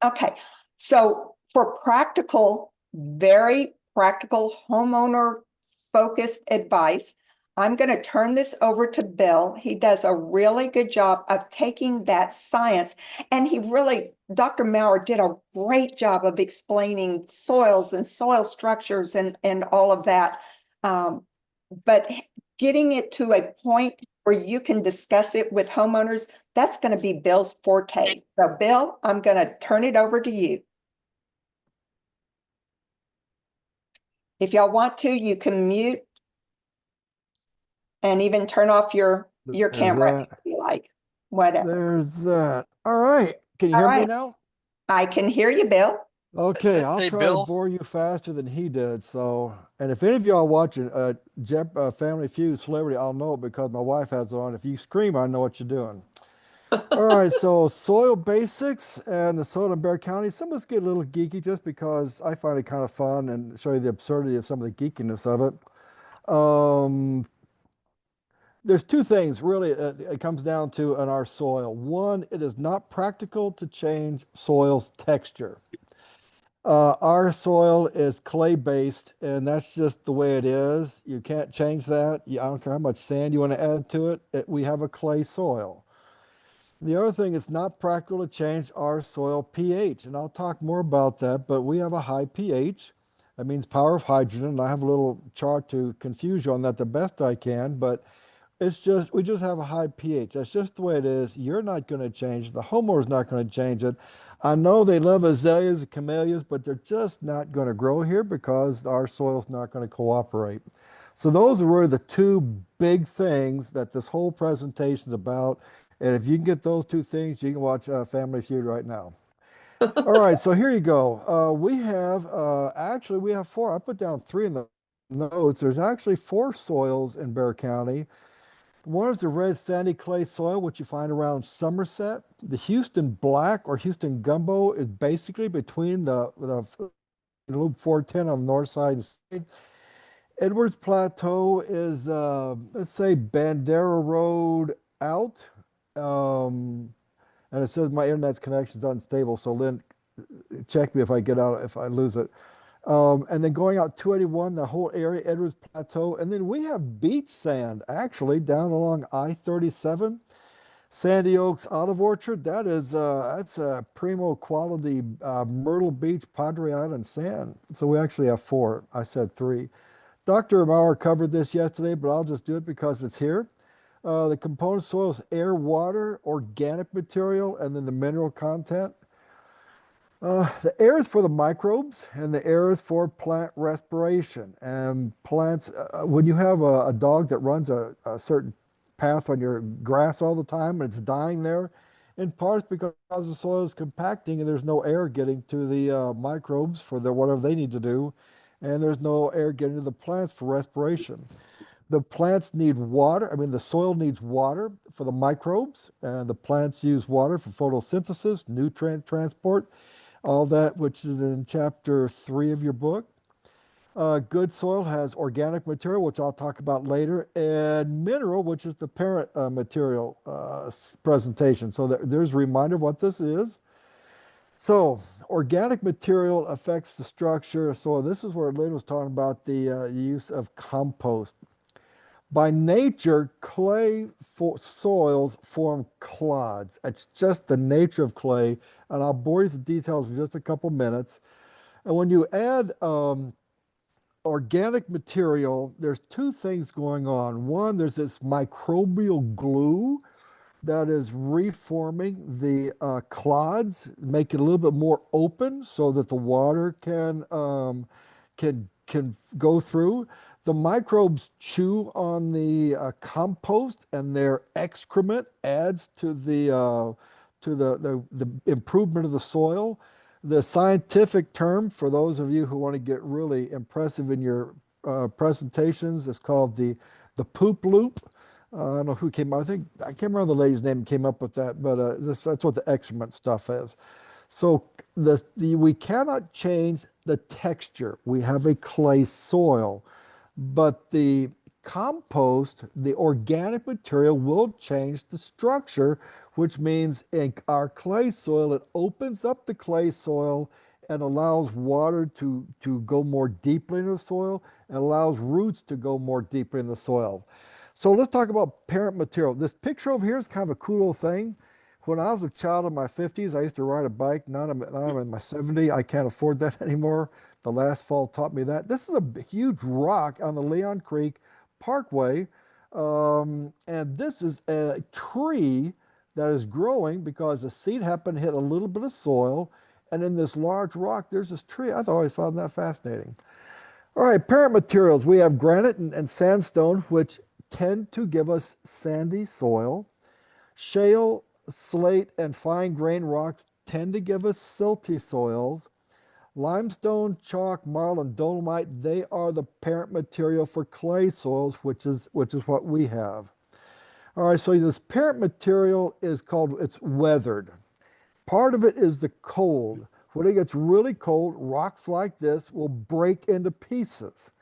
Okay, so for practical, very practical homeowner focused advice, I'm going to turn this over to Bill. He does a really good job of taking that science, and Dr. Maurer did a great job of explaining soils and soil structures and all of that. Um, but getting it to a point where you can discuss it with homeowners, that's going to be Bill's forte. So, Bill, I'm going to turn it over to you. If y'all want to, you can mute and even turn off your There's camera that. if you like. Whatever. There's that. All right. Can you All hear me right. now? I can hear you, Bill. Okay, I'll Hey, try to Bill. bore you faster than he did. So, and if any of y'all watching Family Feud Celebrity, I'll know it because my wife has it on. If you scream, I know what you're doing. All right, so soil basics and the soil in Bear County. Some of us get a little geeky just because I find it kind of fun and show you the absurdity of some of the geekiness of it. There's two things really it comes down to in our soil. One, it is not practical to change soil's texture. Our soil is clay based, and that's just the way it is. You can't change that. I don't care how much sand you want to add to it. We have a clay soil. The other thing, it's not practical to change our soil pH, and I'll talk more about that, but we have a high pH. That means power of hydrogen, and I have a little chart to confuse you on that the best I can, but we just have a high pH. That's just the way it is. You're not going to change it. The homeowner's not going to change it. I know they love azaleas and camellias, but they're just not going to grow here because our soil's not going to cooperate. So those are really the two big things that this whole presentation is about. And if you can get those two things, you can watch Family Feud right now. All right, so here you go. We have four. I put down three in the notes. There's actually four soils in Bear County. One is the red sandy clay soil, which you find around Somerset. The Houston black or Houston gumbo is basically between the Loop 410 on the north side and side. Edwards Plateau is, let's say, Bandera Road out. Um, and it says my internet's connection is unstable. So Lynn, check me if I get out, if I lose it. And then going out 281, the whole area, Edwards Plateau. And then we have beach sand actually down along I-37, Sandy Oaks Olive Orchard. That's a primo quality Myrtle Beach, Padre Island sand. So we actually have four. I said three. Dr. Maurer covered this yesterday, but I'll just do it because it's here. The component soil is air, water, organic material, and then the mineral content. The air is for the microbes, and the air is for plant respiration. And plants, when you have a dog that runs a certain path on your grass all the time and it's dying there, in part because the soil is compacting and there's no air getting to the microbes for their whatever they need to do, and there's no air getting to the plants for respiration. The plants need water. I mean, the soil needs water for the microbes, and the plants use water for photosynthesis, nutrient transport, all that, which is in chapter 3 of your book. Good soil has organic material, which I'll talk about later, and mineral, which is the parent material presentation. So there's a reminder of what this is. So organic material affects the structure. So this is where Lynn was talking about the use of compost. By nature, soils form clods. It's just the nature of clay, and I'll bore you with the details in just a couple minutes. And when you add organic material, there's two things going on. One, there's this microbial glue that is reforming the clods, make it a little bit more open so that the water can go through. The microbes chew on the compost, and their excrement adds to the improvement of the soil. The scientific term, for those of you who want to get really impressive in your presentations, is called the poop loop. I don't know who came up. I can't remember the lady's name who came up with that, but that's what the excrement stuff is. So we cannot change the texture. We have a clay soil, but the compost, the organic material, will change the structure, which means in our clay soil, it opens up the clay soil and allows water to go more deeply into the soil and allows roots to go more deeply in the soil. So let's talk about parent material. This picture over here is kind of a cool little thing. When I was a child in my 50s, I used to ride a bike. Now I'm in my 70s. I can't afford that anymore. The last fall taught me that. This is a huge rock on the Leon Creek Parkway. And this is a tree that is growing because the seed happened to hit a little bit of soil. And in this large rock, there's this tree. I always found that fascinating. All right, parent materials. We have granite and sandstone, which tend to give us sandy soil. Shale, slate, and fine grain rocks tend to give us silty soils. Limestone, chalk, marl, and dolomite, they are the parent material for clay soils, which is what we have. All right, so this parent material is called, it's weathered. Part of it is the cold. When it gets really cold, rocks like this will break into pieces.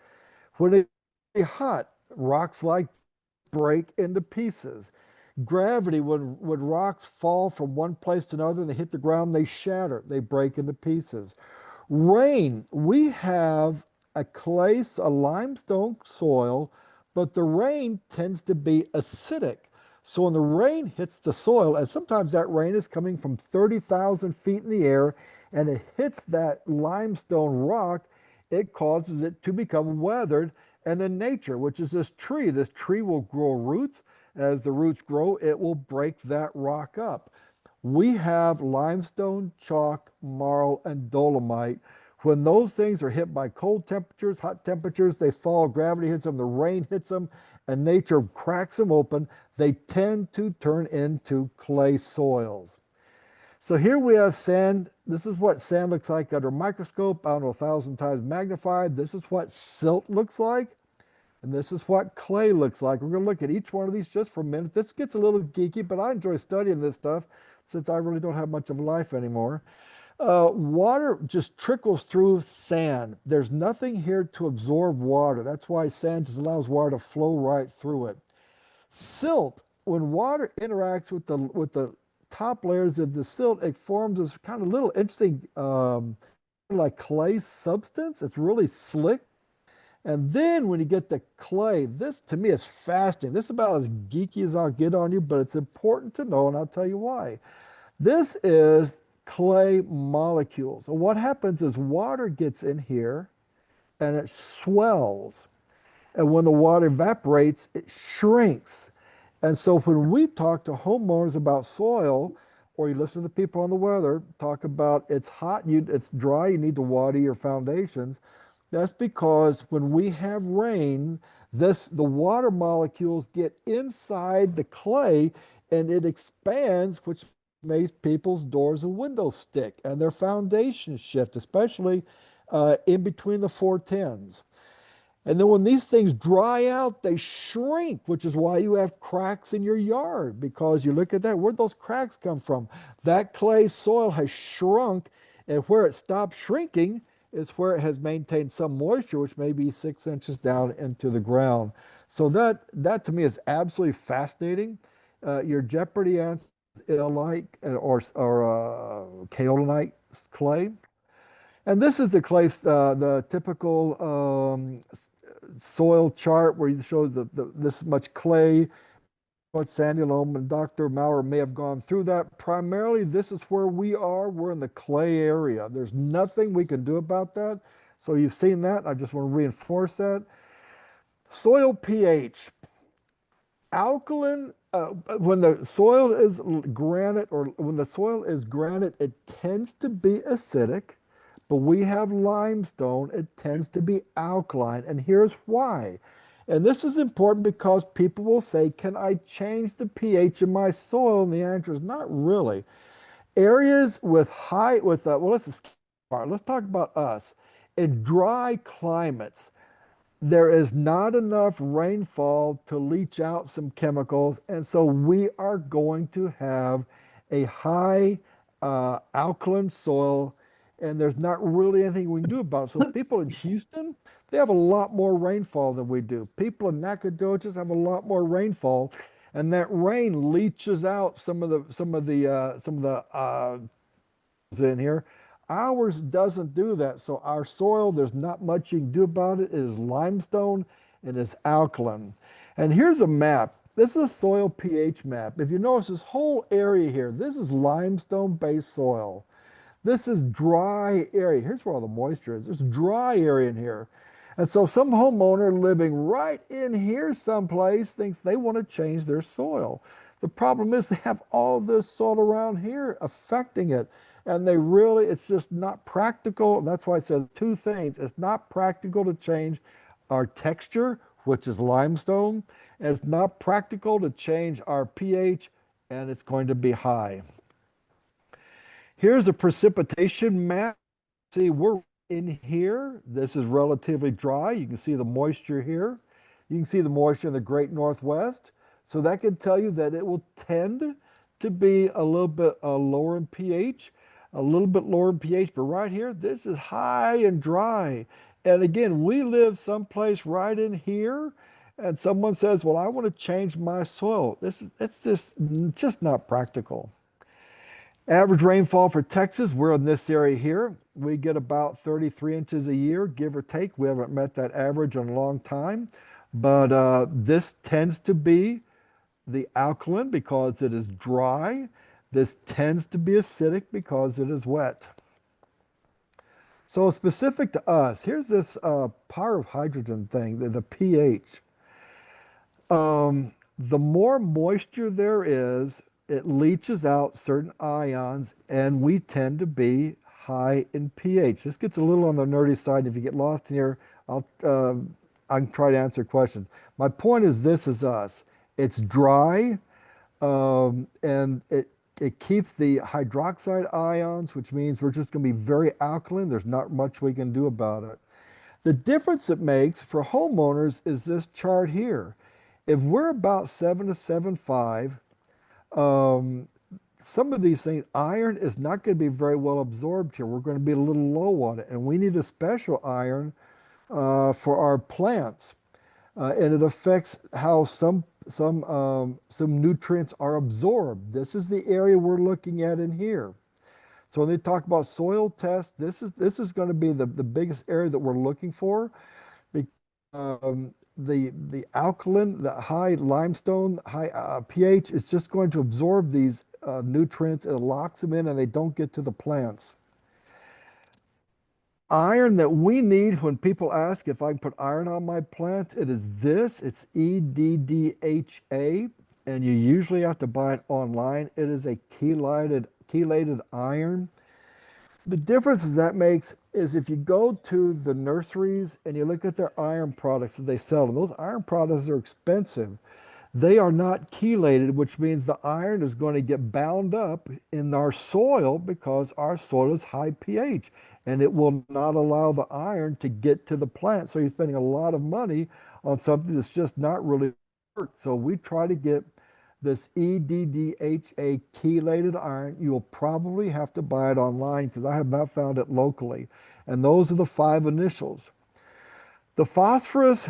When it gets hot, rocks like break into pieces. Gravity, when rocks fall from one place to another and they hit the ground, they shatter, they break into pieces. Rain, we have a limestone soil, but the rain tends to be acidic. So when the rain hits the soil, and sometimes that rain is coming from 30,000 feet in the air, and it hits that limestone rock, it causes it to become weathered. And then nature, which is this tree will grow roots. As the roots grow, it will break that rock up. We have limestone, chalk, marl, and dolomite. When those things are hit by cold temperatures, hot temperatures, they fall, gravity hits them, the rain hits them, and nature cracks them open. They tend to turn into clay soils. So here we have sand. This is what sand looks like under a microscope. I don't know, 1,000 times magnified. This is what silt looks like. And this is what clay looks like. We're going to look at each one of these just for a minute. This gets a little geeky, but I enjoy studying this stuff since I really don't have much of a life anymore. Water just trickles through sand. There's nothing here to absorb water. That's why sand just allows water to flow right through it. Silt, when water interacts with the top layers of the silt, it forms this kind of little interesting like clay substance. It's really slick. And then when you get the clay, this to me is fascinating. This is about as geeky as I'll get on you, but it's important to know, and I'll tell you why. This is clay molecules. And what happens is water gets in here and it swells. And when the water evaporates, it shrinks. And so when we talk to homeowners about soil, or you listen to people on the weather talk about it's hot, it's dry, you need to water your foundations. That's because when we have rain, the water molecules get inside the clay and it expands, which makes people's doors and windows stick and their foundations shift, especially in between the 410s. And then when these things dry out, they shrink, which is why you have cracks in your yard, because you look at that, where'd those cracks come from? That clay soil has shrunk, and where it stopped shrinking is where it has maintained some moisture, which may be 6 inches down into the ground. So that to me is absolutely fascinating. Your Jeopardy answer is illite or kaolinite clay. And this is the clay, the typical soil chart where you show this much clay, much sandy loam, and Dr. Maurer may have gone through that. Primarily, this is where we are. We're in the clay area. There's nothing we can do about that. So you've seen that. I just want to reinforce that. Soil pH. Alkaline, when the soil is granite, or when the soil is granite, it tends to be acidic. But we have limestone, it tends to be alkaline. And here's why. And this is important because people will say, can I change the pH in my soil? And the answer is not really. Areas with well, let's talk about us. In dry climates, there is not enough rainfall to leach out some chemicals, and so we are going to have a high alkaline soil, and there's not really anything we can do about it. So people in Houston, they have a lot more rainfall than we do. People in Nacogdoches have a lot more rainfall, and that rain leaches out some of the in here. Ours doesn't do that. So our soil, there's not much you can do about it. It is limestone and it's alkaline. And here's a map. This is a soil pH map. If you notice this whole area here, this is limestone-based soil. This is dry area. Here's where all the moisture is. There's dry area in here. And so some homeowner living right in here someplace thinks they want to change their soil. The problem is they have all this soil around here affecting it. And they really, it's just not practical. And that's why I said two things. It's not practical to change our texture, which is limestone, and it's not practical to change our pH, and it's going to be high. Here's a precipitation map. See, we're in here. This is relatively dry. You can see the moisture here. You can see the moisture in the Great Northwest. So that can tell you that it will tend to be a little bit lower in pH, a little bit lower in pH. But right here, this is high and dry. And again, we live someplace right in here. And someone says, well, I want to change my soil. It's just not practical. Average rainfall for Texas, we're in this area here. We get about 33 inches a year, give or take. We haven't met that average in a long time. But this tends to be the alkaline because it is dry. This tends to be acidic because it is wet. So specific to us, here's this power of hydrogen thing, the pH. The more moisture there is, it leaches out certain ions, and we tend to be high in pH. This gets a little on the nerdy side. If you get lost in here, I can try to answer questions. My point is, this is us. It's dry, and it keeps the hydroxide ions, which means we're just going to be very alkaline. There's not much we can do about it. The difference it makes for homeowners is this chart here. If we're about 7 to 7.5, some of these things, iron is not going to be very well absorbed here. We're going to be a little low on it, and we need a special iron for our plants, and it affects how some nutrients are absorbed. This is the area we're looking at in here. So when they talk about soil tests, this is going to be the biggest area that we're looking for. The alkaline, the high limestone, high pH is just going to absorb these nutrients. It locks them in and they don't get to the plants. Iron that we need when people ask if I can put iron on my plants, it is this. It's EDDHA, and you usually have to buy it online. It is a chelated iron. The difference that makes is if you go to the nurseries and you look at their iron products that they sell, and those iron products are expensive. They are not chelated, which means the iron is going to get bound up in our soil because our soil is high pH, and it will not allow the iron to get to the plant. So you're spending a lot of money on something that's just not really work. So we try to get this EDDHA chelated iron. You will probably have to buy it online because I have not found it locally. And those are the 5 initials. The phosphorus,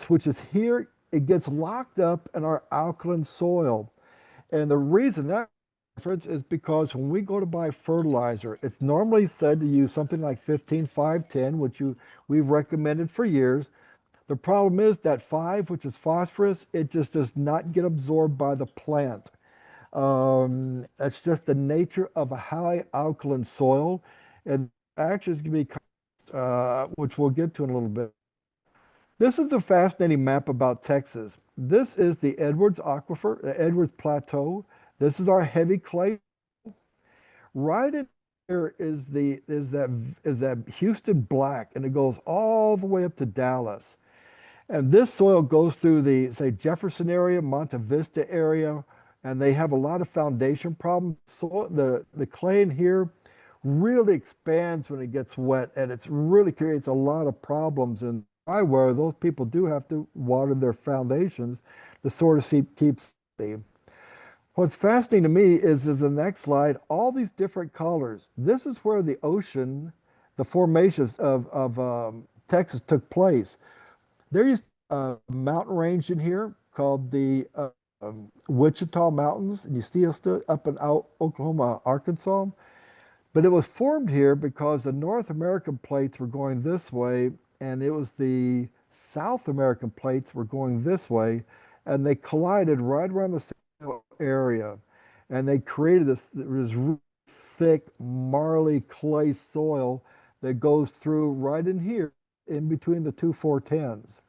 which is here, it gets locked up in our alkaline soil. And the reason that difference is because when we go to buy fertilizer, it's normally said to use something like 15-5-10, which we've recommended for years. The problem is that 5, which is phosphorus, it just does not get absorbed by the plant. That's just the nature of a high alkaline soil. And actually, it's going to be, which we'll get to in a little bit. This is a fascinating map about Texas. This is the Edwards Aquifer, the Edwards Plateau. This is our heavy clay. Right in here is that Houston black, and it goes all the way up to Dallas. And this soil goes through the, say, Jefferson area, Monte Vista area, and they have a lot of foundation problems. So the clay in here really expands when it gets wet, and it's really creates a lot of problems. And where those people do have to water their foundations to sort of keep safe. What's fascinating to me is the next slide, all these different colors. This is where the ocean, the formations of Texas took place. There is a mountain range in here called the Wichita Mountains, and you see it still up in out Oklahoma, Arkansas. But it was formed here because the North American plates were going this way, and it was the South American plates were going this way, and they collided right around the same area, and they created this really thick, marly clay soil that goes through right in here, in between the two 410s.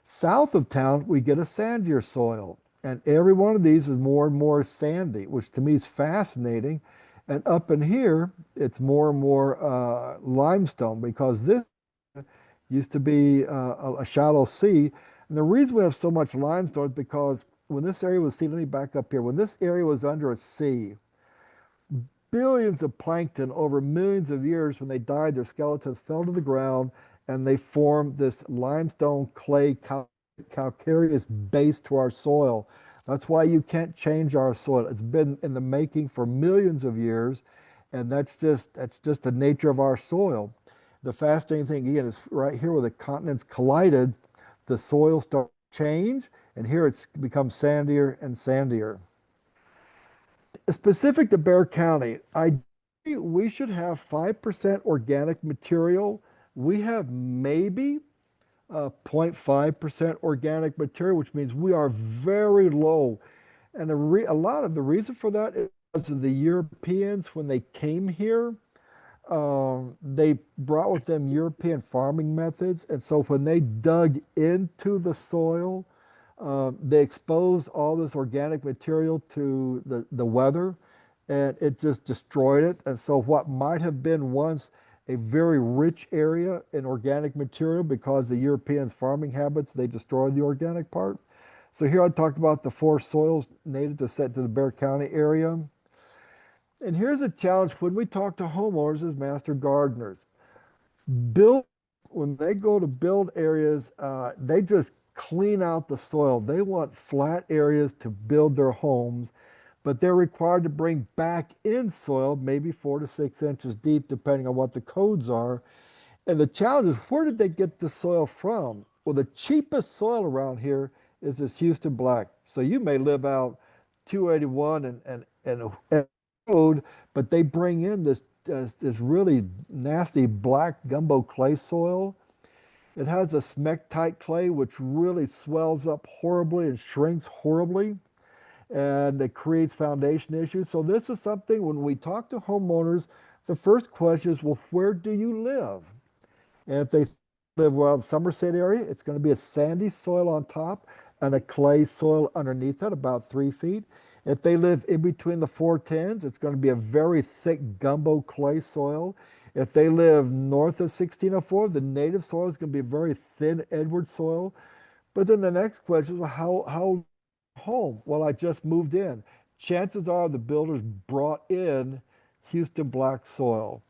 South of town, we get a sandier soil, and every one of these is more and more sandy, which to me is fascinating. And up in here, it's more and more limestone because this used to be a shallow sea. And the reason we have so much limestone is because when this area was, see, let me back up here. When this area was under a sea, billions of plankton over millions of years, when they died, their skeletons fell to the ground and they formed this limestone clay calcareous base to our soil. That's why you can't change our soil. It's been in the making for millions of years, and that's just the nature of our soil. The fascinating thing again is right here where the continents collided, the soil starts to change, and here it's become sandier and sandier. Specific to Bear County, we should have 5% organic material. We have maybe 0.5% organic material, which means we are very low. And a lot of the reason for that is because of the Europeans, when they came here, they brought with them European farming methods. And so when they dug into the soil, they exposed all this organic material to the weather, and it just destroyed it. And so what might have been once a very rich area in organic material, because the Europeans' farming habits, they destroyed the organic part. So here I talked about the four soils native to the Bear County area. And here's a challenge when we talk to homeowners as master gardeners. Build When they go to build areas, they just clean out the soil. They want flat areas to build their homes, but they're required to bring back in soil, maybe 4 to 6 inches deep, depending on what the codes are. And the challenge is, where did they get the soil from? Well, the cheapest soil around here is this Houston Black. So you may live out 281 and road, but they bring in this really nasty black gumbo clay soil. It has a smectite clay, which really swells up horribly and shrinks horribly, and it creates foundation issues. So this is something when we talk to homeowners, the first question is, well, where do you live? And if they live around the Somerset area, it's going to be a sandy soil on top and a clay soil underneath it, about 3 feet. If they live in between the 410s, it's going to be a very thick gumbo clay soil. If they live north of 1604, the native soil is going to be a very thin Edward soil. But then the next question is, well, how home? Well, I just moved in. Chances are the builders brought in Houston Black soil.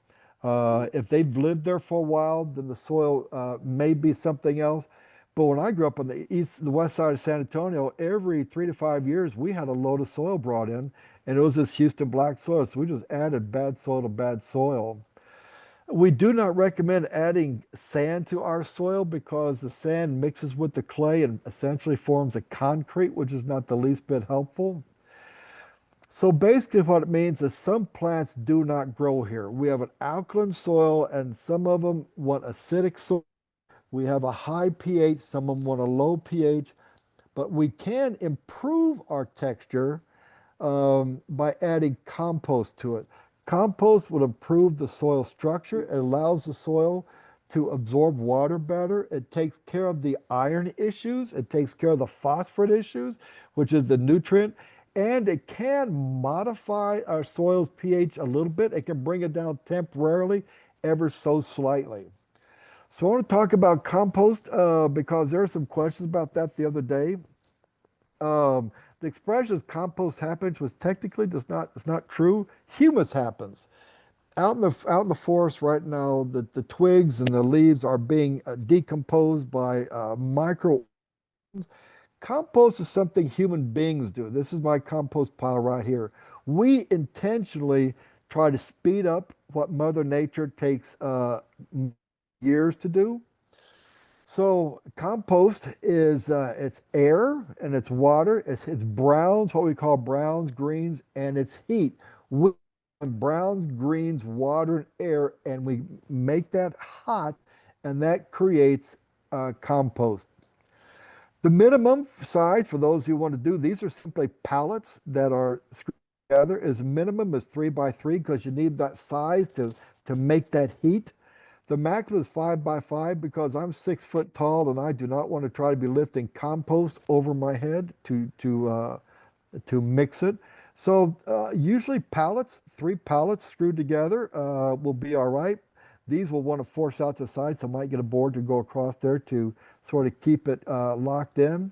If they've lived there for a while, then the soil may be something else. But when I grew up on the west side of San Antonio, every 3 to 5 years we had a load of soil brought in, and it was this Houston Black soil. So we just added bad soil to bad soil. We do not recommend adding sand to our soil because the sand mixes with the clay and essentially forms a concrete, which is not the least bit helpful. So basically what it means is some plants do not grow here. We have an alkaline soil, and some of them want acidic soil. We have a high pH, some of them want a low pH, but we can improve our texture by adding compost to it. Compost will improve the soil structure. It allows the soil to absorb water better. It takes care of the iron issues. It takes care of the phosphorus issues, which is the nutrient. And it can modify our soil's pH a little bit. It can bring it down temporarily, ever so slightly. So I want to talk about compost because there are some questions about that the other day. The expression compost happens was technically it's not true. Humus happens. Out in the forest right now, the twigs and the leaves are being decomposed by micro. Compost is something human beings do. This is my compost pile right here. We intentionally try to speed up what Mother Nature takes years to do. So compost is it's air and it's water. It's browns, what we call browns, greens, and it's heat. We browns, greens, water, and air, and we make that hot, and that creates compost. The minimum size for those who want to do these are simply pallets that are screwed together. Is minimum is 3 by 3 because you need that size to make that heat. The maximum is 5 by 5 because I'm 6 foot tall and I do not want to try to be lifting compost over my head to mix it. So usually pallets, 3 pallets screwed together will be all right. These will want to force out the side, so I might get a board to go across there to sort of keep it locked in.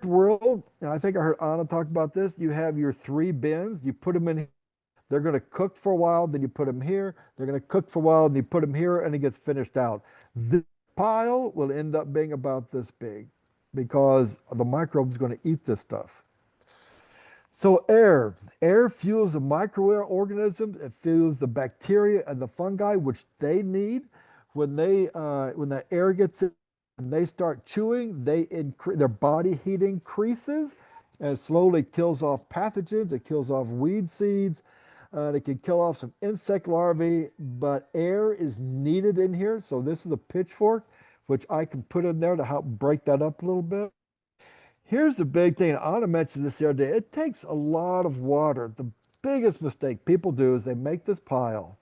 World, and I think I heard Anna talk about this. You have your 3 bins. You put them in. They're going to cook for a while, then you put them here. They're going to cook for a while, and you put them here, and it gets finished out. This pile will end up being about this big because the microbe is going to eat this stuff. So air fuels the microorganisms. It fuels the bacteria and the fungi, which they need. When the air gets in and they start chewing, their body heat increases and it slowly kills off pathogens. It kills off weed seeds. It can kill off some insect larvae, but air is needed in here. So this is a pitchfork, which I can put in there to help break that up a little bit. Here's the big thing. Anna mentioned this the other day. It takes a lot of water. The biggest mistake people do is they make this pile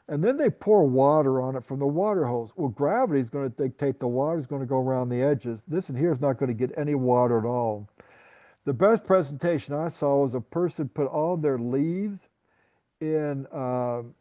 and then they pour water on it from the water hose. Well, gravity is going to dictate the water is going to go around the edges. This in here is not going to get any water at all. The best presentation I saw was a person put all their leaves in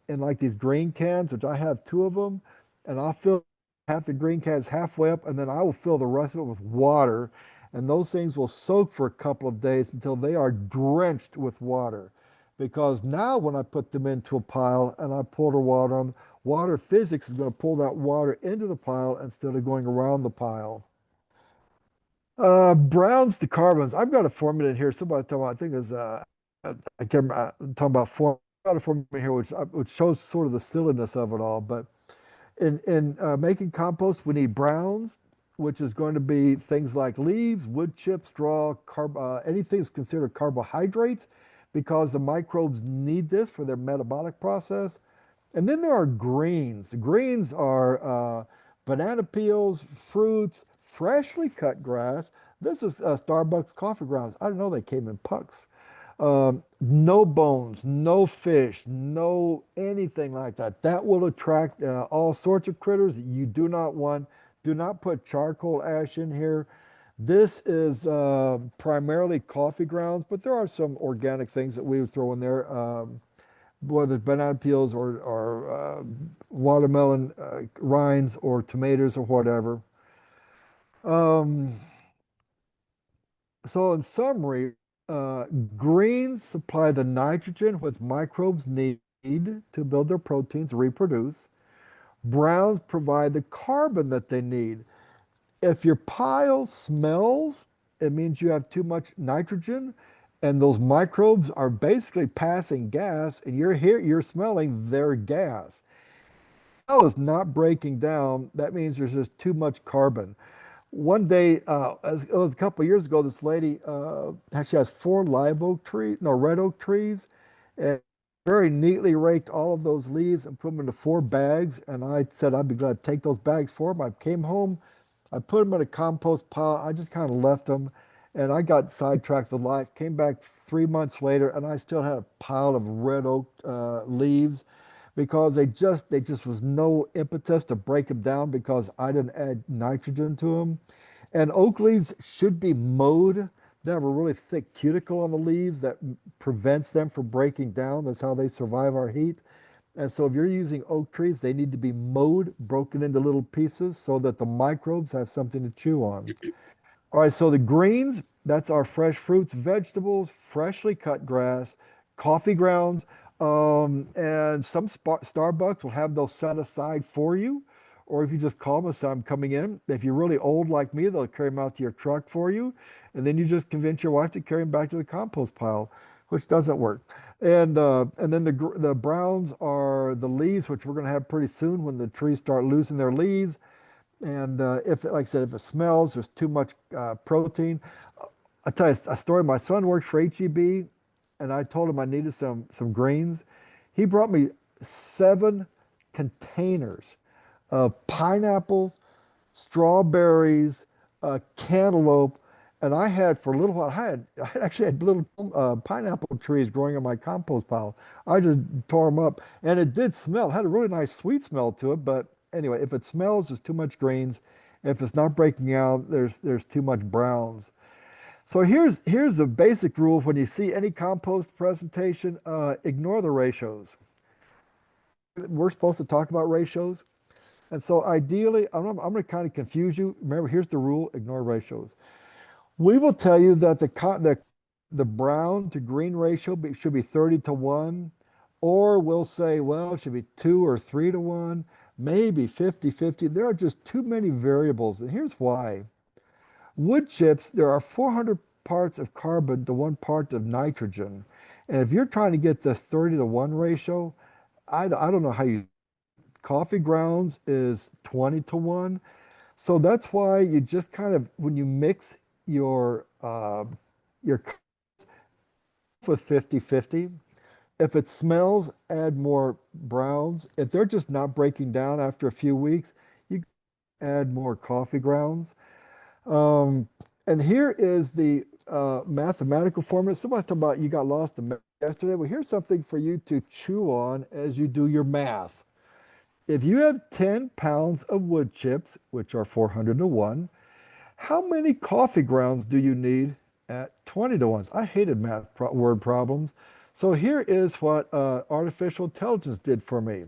like these green cans, which I have 2 of them, and I'll fill half the green cans halfway up, and then I will fill the rest of it with water, and those things will soak for a couple of days until they are drenched with water. Because now when I put them into a pile and I pour the water on, water physics is going to pull that water into the pile instead of going around the pile. Browns to carbons. I've got a formula in here. Somebody told me, I think is I can't remember, talking about form. I've got a formula here which shows sort of the silliness of it all. But in making compost, we need browns, which is going to be things like leaves, wood chips, straw, anything that's considered carbohydrates, because the microbes need this for their metabolic process. And then there are greens. Greens are banana peels, fruits, freshly cut grass. This is Starbucks coffee grounds. I didn't know they came in pucks. No bones, no fish, no anything like that. That will attract all sorts of critters that you do not want. Do not put charcoal ash in here. This is primarily coffee grounds, but there are some organic things that we would throw in there. Whether it's banana peels or watermelon rinds or tomatoes or whatever. Um, so in summary, uh, greens supply the nitrogen which microbes need to build their proteins, reproduce. Browns provide the carbon that they need. If your pile smells, it means you have too much nitrogen, and those microbes are basically passing gas, and you're smelling their gas. Pile is not breaking down. That means there's just too much carbon. One day, it was a couple of years ago, this lady actually has 4 red oak trees, and very neatly raked all of those leaves and put them into 4 bags. And I said I'd be glad to take those bags for them. I came home, I put them in a compost pile. I just kind of left them, and I got sidetracked with life. Came back 3 months later, and I still had a pile of red oak leaves because they just was no impetus to break them down because I didn't add nitrogen to them. And oak leaves should be mowed. They have a really thick cuticle on the leaves that prevents them from breaking down. That's how they survive our heat. And so if you're using oak trees, they need to be mowed, broken into little pieces so that the microbes have something to chew on. All right, so the greens, that's our fresh fruits, vegetables, freshly cut grass, coffee grounds, and some Starbucks will have those set aside for you. Or if you just call them and say, I'm coming in. If you're really old like me, they'll carry them out to your truck for you. And then you just convince your wife to carry them back to the compost pile, which doesn't work. And then the browns are the leaves, which we're going to have pretty soon when the trees start losing their leaves. And if, like I said, if it smells, there's too much protein. I tell you a story. My son works for HEB, and I told him I needed some greens. He brought me 7 containers of pineapples, strawberries, cantaloupe, and I had for a little while. I actually had little pineapple trees growing on my compost pile. I just tore them up, and it did smell. It had a really nice sweet smell to it. But anyway, if it smells, there's too much greens. If it's not breaking out, there's too much browns. So here's the basic rule when you see any compost presentation, ignore the ratios. We're supposed to talk about ratios. And so ideally, I'm going to kind of confuse you. Remember, here's the rule, ignore ratios. We will tell you that the brown to green ratio should be 30 to 1, or we'll say, well, it should be 2 or 3 to 1, maybe 50-50. There are just too many variables, and here's why. Wood chips, there are 400 parts of carbon to 1 part of nitrogen. And if you're trying to get this 30 to 1 ratio, I don't know how you, coffee grounds is 20 to 1. So that's why you just kind of, when you mix your with 50-50, if it smells, add more browns. If they're just not breaking down after a few weeks, you add more coffee grounds. Um, and here is the mathematical formula. Somebody talked about you got lost in math yesterday. Well, here's something for you to chew on as you do your math. If you have 10 pounds of wood chips, which are 400 to 1, how many coffee grounds do you need at 20 to 1? I hated word problems. So here is what artificial intelligence did for me.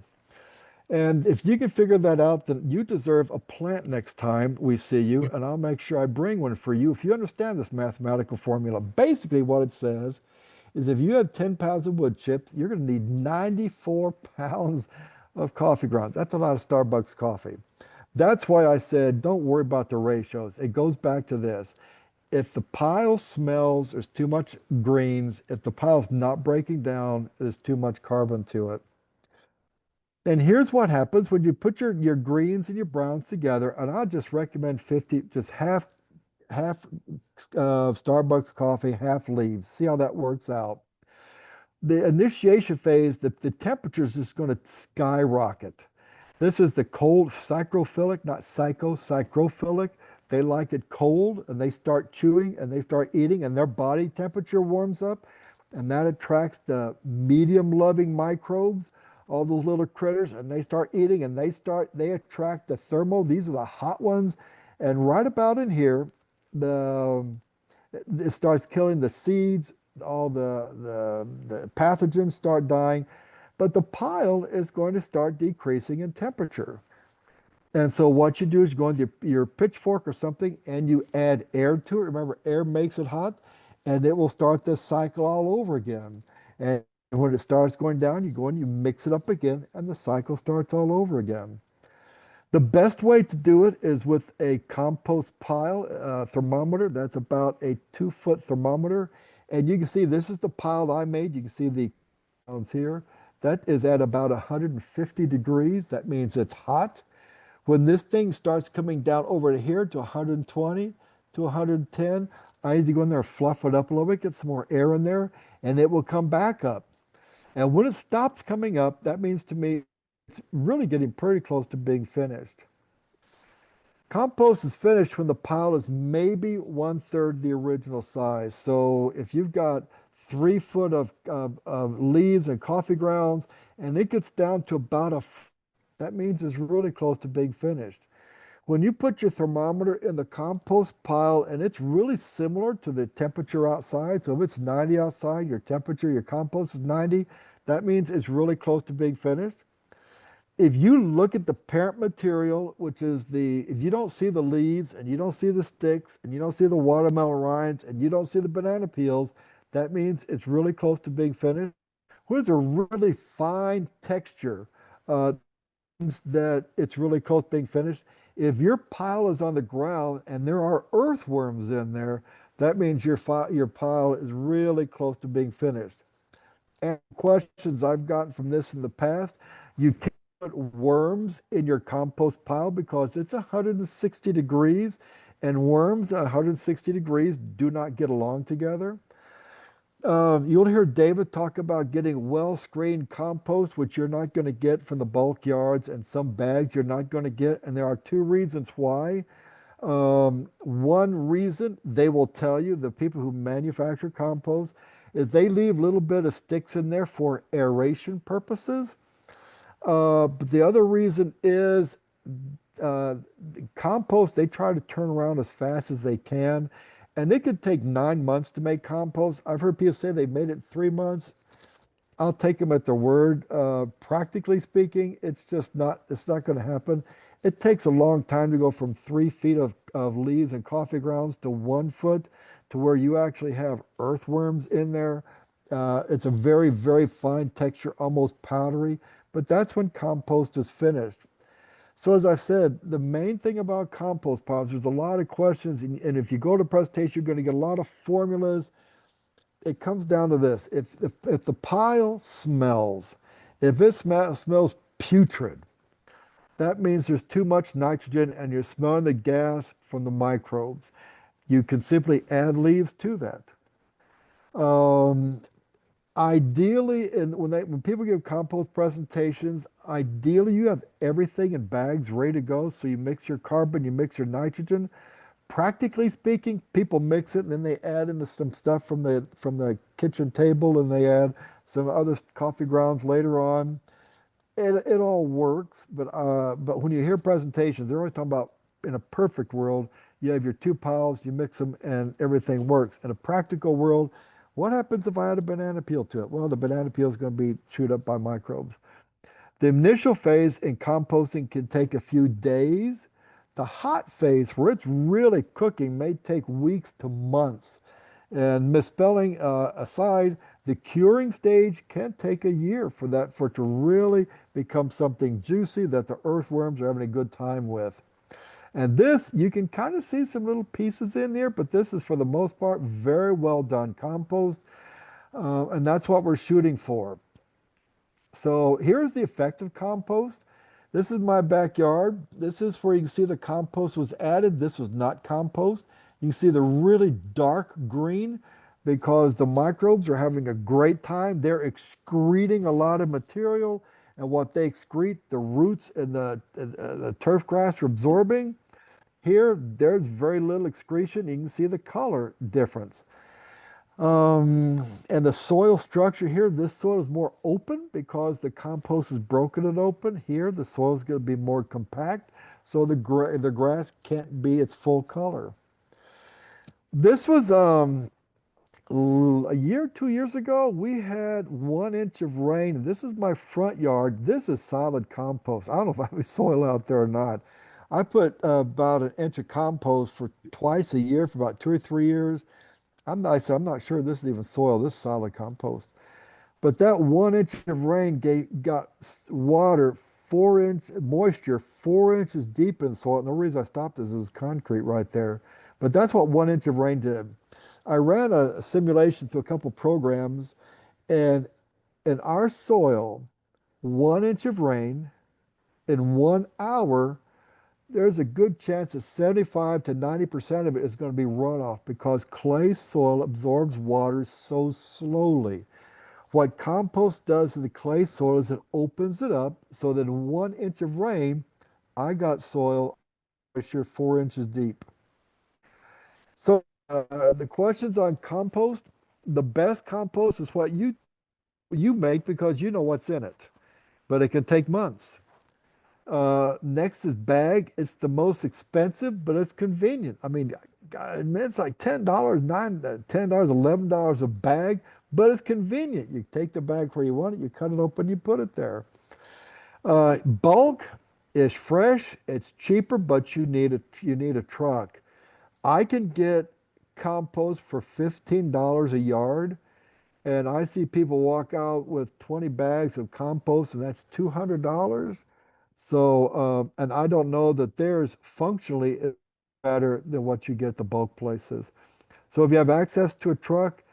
And if you can figure that out, then you deserve a plant next time we see you, and I'll make sure I bring one for you if you understand this mathematical formula. Basically, what it says is if you have 10 pounds of wood chips, you're going to need 94 pounds of coffee grounds. That's a lot of Starbucks coffee. That's why I said don't worry about the ratios. It goes back to this. If the pile smells, there's too much greens. If the pile's not breaking down, there's too much carbon to it. And here's what happens when you put your greens and your browns together, and I'll just recommend 50, just half Starbucks coffee, half leaves. See how that works out. The initiation phase, the temperature is just going to skyrocket. This is the cold psychrophilic, not psycho, psychrophilic. They like it cold and they start chewing and they start eating and their body temperature warms up and that attracts the medium loving microbes, all those little critters, and they start eating and they attract the thermal. These are the hot ones. And right about in here, the it starts killing the seeds, all the pathogens start dying, but the pile is going to start decreasing in temperature. And so what you do is you go with your pitchfork or something and you add air to it. Remember, air makes it hot and it will start this cycle all over again. And when it starts going down, you go and you mix it up again and the cycle starts all over again. The best way to do it is with a compost pile thermometer. That's about a 2-foot thermometer. And you can see this is the pile I made. You can see the pounds here. That is at about 150 degrees. That means it's hot. When this thing starts coming down over to here to 120 to 110, I need to go in there and fluff it up a little bit, get some more air in there, and it will come back up. And when it stops coming up, that means to me it's really getting pretty close to being finished. Compost is finished when the pile is maybe 1/3 the original size. So if you've got 3 foot of leaves and coffee grounds and it gets down to about that means it's really close to being finished. When you put your thermometer in the compost pile and it's really similar to the temperature outside, so if it's 90 outside, your temperature, your compost is 90, that means it's really close to being finished. If you look at the parent material, which is if you don't see the leaves and you don't see the sticks and you don't see the watermelon rinds and you don't see the banana peels, that means it's really close to being finished. Here's a really fine texture that it's really close to being finished. If your pile is on the ground and there are earthworms in there, that means your pile is really close to being finished. And questions I've gotten from this in the past, you put worms in your compost pile because it's 160 degrees and worms at 160 degrees do not get along together. You'll hear David talk about getting well-screened compost, which you're not going to get from the bulk yards, and some bags you're not going to get. And there are two reasons why. One reason they will tell you, the people who manufacture compost, is they leave a little bit of sticks in there for aeration purposes. But the other reason is compost, they try to turn around as fast as they can. And it could take 9 months to make compost. I've heard people say they made it in 3 months. I'll take them at their word. Practically speaking, it's not going to happen. It takes a long time to go from 3 feet of leaves and coffee grounds to 1 foot to where you actually have earthworms in there. It's a very, very fine texture, almost powdery, but that's when compost is finished. So as I've said, the main thing about compost piles, there's a lot of questions, and if you go to presentation, you're going to get a lot of formulas. It comes down to this. If the pile smells, if it smells putrid, that means there's too much nitrogen and you're smelling the gas from the microbes. You can simply add leaves to that. Um, Ideally, and when people give compost presentations, ideally you have everything in bags ready to go. So you mix your carbon, you mix your nitrogen. Practically speaking, people mix it and then they add into some stuff from the kitchen table and they add some other coffee grounds later on. It all works, but when you hear presentations, they're always talking about in a perfect world, you have your two piles, you mix them, and everything works. In a practical world, what happens if I add a banana peel to it? Well, the banana peel is going to be chewed up by microbes. The initial phase in composting can take a few days. The hot phase, where it's really cooking, may take weeks to months. And misspelling aside, the curing stage can take a year for it to really become something juicy that the earthworms are having a good time with. And this, you can kind of see some little pieces in here, but this is for the most part very well done compost. And that's what we're shooting for. So here's the effective compost. This is my backyard. This is where you can see the compost was added. This was not compost. You can see the really dark green because the microbes are having a great time. They're excreting a lot of material, and what they excrete, the roots and the turf grass are absorbing. Here, there's very little excretion. You can see the color difference. And the soil structure here, this soil is more open because the compost is broken and open. Here, the soil is going to be more compact, so the grass can't be its full color. This was a year, 2 years ago. We had 1 inch of rain. This is my front yard. This is solid compost. I don't know if I have soil out there or not. I put about an inch of compost for twice a year for about 2 or 3 years. I'm not sure this is even soil. This is solid compost. But that 1 inch of rain got water 4 inch moisture 4 inches deep in the soil. And the reason I stopped this is concrete right there. But that's what 1 inch of rain did. I ran a simulation through a couple programs, and in our soil, 1 inch of rain in 1 hour, there's a good chance that 75 to 90% of it is going to be runoff because clay soil absorbs water so slowly. What compost does to the clay soil is it opens it up so that in 1 inch of rain, I got soil moisture 4 inches deep. So the questions on compost, the best compost is what you make because you know what's in it, but it can take months. Next is bag. It's the most expensive, but it's convenient. I mean, it's like $10, $10, $11 a bag, but it's convenient. You take the bag where you want it, you cut it open, you put it there. Bulk is fresh, it's cheaper, but you need a truck. I can get compost for $15 a yard, and I see people walk out with 20 bags of compost, and that's $200. So, and I don't know that theirs functionally is better than what you get at the bulk places. So if you have access to a truck,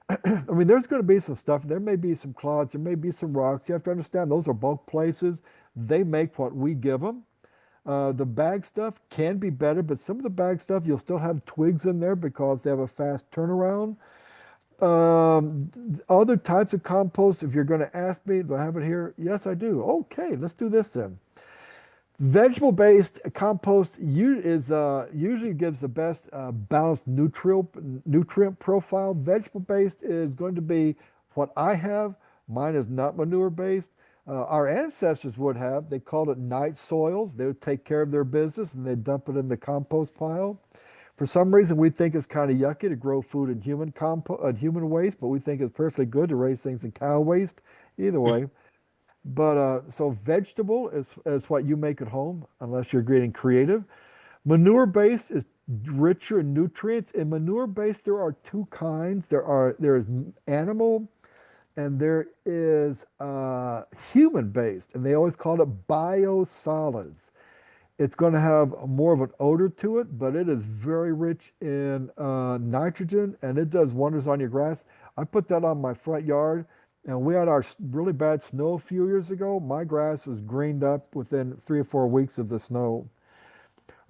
I mean, there's going to be some stuff. There may be some clods. There may be some rocks. You have to understand those are bulk places. They make what we give them. The bag stuff can be better, but some of the bag stuff you'll still have twigs in there because they have a fast turnaround. Other types of compost, if you're going to ask me, do I have it here? Yes, I do. Okay, let's do this then. Vegetable-based compost usually gives the best balanced nutrient profile. Vegetable-based is going to be what I have. Mine is not manure-based. Our ancestors would have. They called it night soils. They would take care of their business and they dump it in the compost pile. For some reason, we think it's kind of yucky to grow food in human waste, but we think it's perfectly good to raise things in cow waste. Either way. But so vegetable is what you make at home, unless you're getting creative. Manure based is richer in nutrients. In manure based, there are two kinds. There is animal and there is human based, and they always call it biosolids. It's going to have more of an odor to it, but it is very rich in nitrogen and it does wonders on your grass. I put that on my front yard and we had our really bad snow a few years ago. My grass was greened up within 3 or 4 weeks of the snow.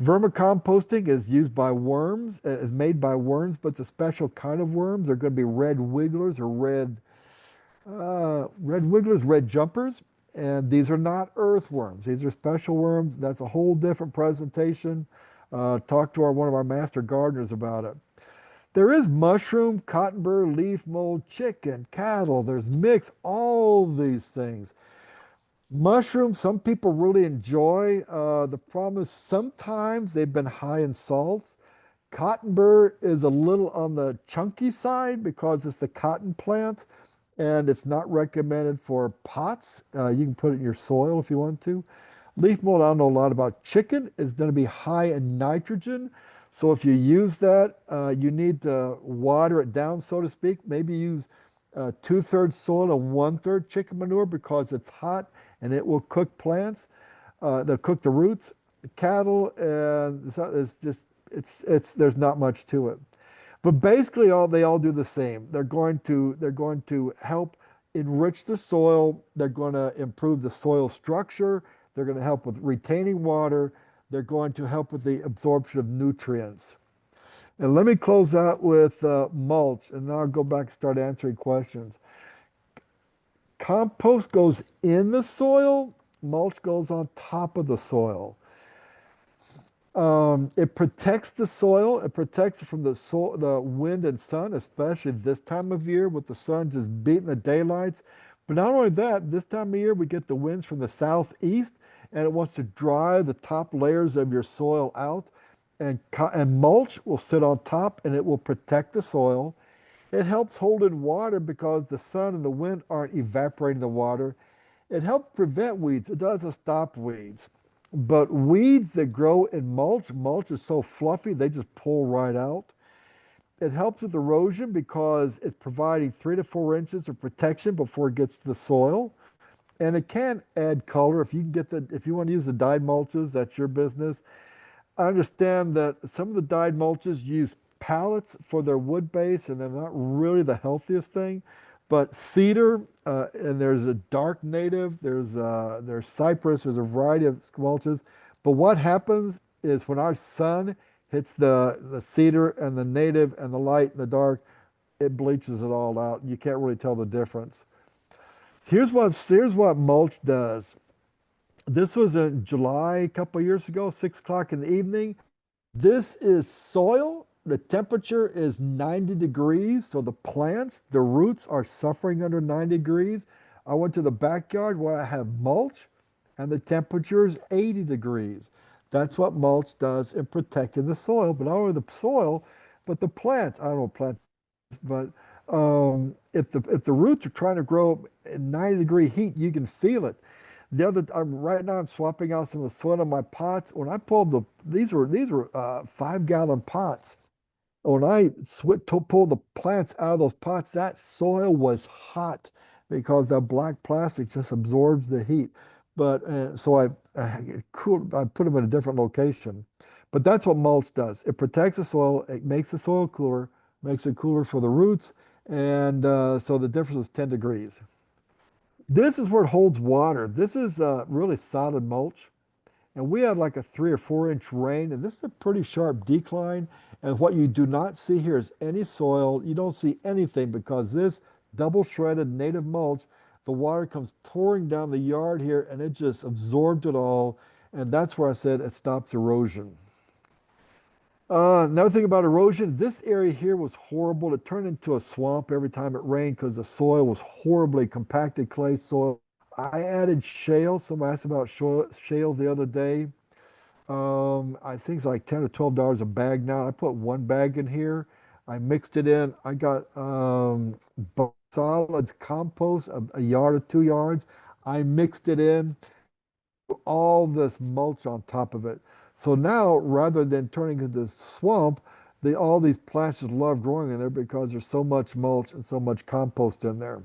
Vermicomposting is used by worms, is made by worms, but it's a special kind of worms. They're going to be red wigglers or red wigglers, red jumpers. And these are not earthworms. These are special worms. That's a whole different presentation. Talk to one of our master gardeners about it. There is mushroom, cottonburr, leaf mold, chicken, cattle. There's mix, all these things. Mushrooms, some people really enjoy. The problem is sometimes they've been high in salts. Cottonburr is a little on the chunky side because it's the cotton plant and it's not recommended for pots. You can put it in your soil if you want to. Leaf mold, I don't know a lot about. Chicken is going to be high in nitrogen. So if you use that, you need to water it down, so to speak. Maybe use 2/3 soil and 1/3 chicken manure because it's hot and it will cook plants. They'll cook the roots. Cattle, and so it's there's not much to it. But basically, they all do the same. They're going to help enrich the soil. They're going to improve the soil structure. They're going to help with retaining water. They're going to help with the absorption of nutrients. And let me close out with mulch, and then I'll go back and start answering questions. Compost goes in the soil. Mulch goes on top of the soil. It protects the soil. It protects it from the wind and sun, especially this time of year with the sun just beating the daylights. But not only that, this time of year we get the winds from the southeast, and it wants to dry the top layers of your soil out. And mulch will sit on top, and it will protect the soil. It helps hold in water because the sun and the wind aren't evaporating the water. It helps prevent weeds. It doesn't stop weeds. But weeds that grow in mulch is so fluffy, they just pull right out. It helps with erosion because it's providing 3 to 4 inches of protection before it gets to the soil. And it can add color. If you want to use the dyed mulches, that's your business. I understand that some of the dyed mulches use pallets for their wood base, and they're not really the healthiest thing. But cedar, and there's a dark native, there's cypress, there's a variety of mulches. But what happens is when our sun hits the cedar and the native and the light and the dark, it bleaches it all out. You can't really tell the difference. Here's what mulch does. This was in July a couple of years ago, 6 o'clock in the evening. This is soil. The temperature is 90 degrees, so the roots are suffering under 90 degrees. I went to the backyard where I have mulch, and the temperature is 80 degrees. That's what mulch does in protecting the soil, but not only the soil, but the plants. I don't know plants, but if the roots are trying to grow in 90-degree heat, you can feel it. Right now I'm swapping out some of the soil in my pots. When I pulled these were 5-gallon pots. When I pulled the plants out of those pots, that soil was hot because that black plastic just absorbs the heat. But so I put them in a different location. But that's what mulch does. It protects the soil. It makes the soil cooler, makes it cooler for the roots, And so the difference was 10 degrees. This is where it holds water. This is really solid mulch. And we had like a 3 or 4 inch rain, and this is a pretty sharp decline. And what you do not see here is any soil. You don't see anything because this double shredded native mulch, the water comes pouring down the yard here and it just absorbed it all. And that's where I said it stops erosion. Another thing about erosion, this area here was horrible. It turned into a swamp every time it rained because the soil was horribly compacted clay soil. I added shale. Somebody asked about shale the other day. I think it's like $10 or $12 a bag now. I put 1 bag in here. I mixed it in. I got solids compost, a yard or 2 yards. I mixed it in, all this mulch on top of it. So now, rather than turning into swamp, all these plants just love growing in there because there's so much mulch and so much compost in there.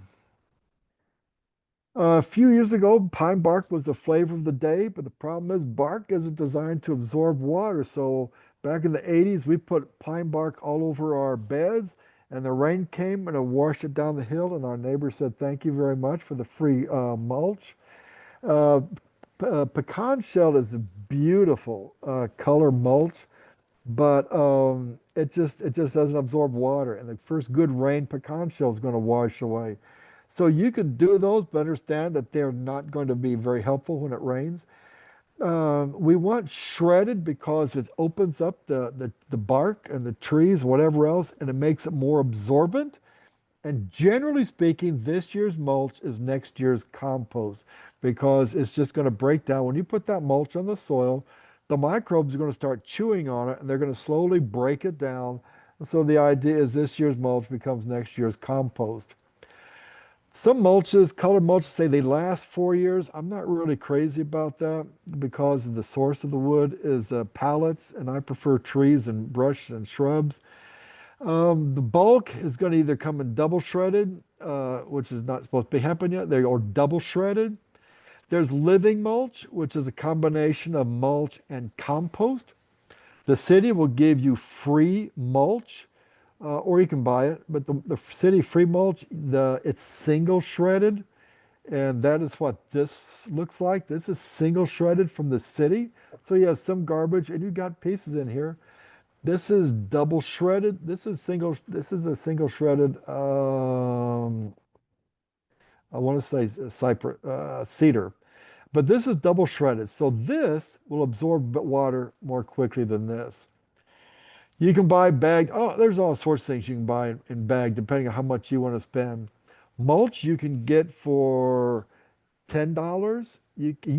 A few years ago, pine bark was the flavor of the day, but the problem is bark isn't designed to absorb water. So back in the 80s, we put pine bark all over our beds, and the rain came and it washed it down the hill. And our neighbor said, "Thank you very much for the free mulch." Uh, Pecan shell is a beautiful color mulch, but it just doesn't absorb water. And the first good rain, pecan shell is going to wash away. So you could do those, but understand that they're not going to be very helpful when it rains. We want shredded because it opens up the bark and the trees, whatever else, and it makes it more absorbent. And generally speaking, this year's mulch is next year's compost because it's just going to break down. When you put that mulch on the soil, the microbes are going to start chewing on it and they're going to slowly break it down. So the idea is this year's mulch becomes next year's compost. Some mulches, colored mulches, say they last 4 years. I'm not really crazy about that because the source of the wood is pallets, and I prefer trees and brush and shrubs. The bulk is going to either come in double shredded, which is not supposed to be happening yet, or double shredded. There's living mulch, which is a combination of mulch and compost. The city will give you free mulch, or you can buy it. But the city free mulch, it's single shredded, and that is what this looks like. This is single shredded from the city. So you have some garbage, and you got pieces in here. This is double shredded. This is single. This is a single shredded. I want to say cypress, cedar, but this is double shredded. So this will absorb water more quickly than this. You can buy bagged. Oh, there's all sorts of things you can buy in bag depending on how much you want to spend. Mulch you can get for $10.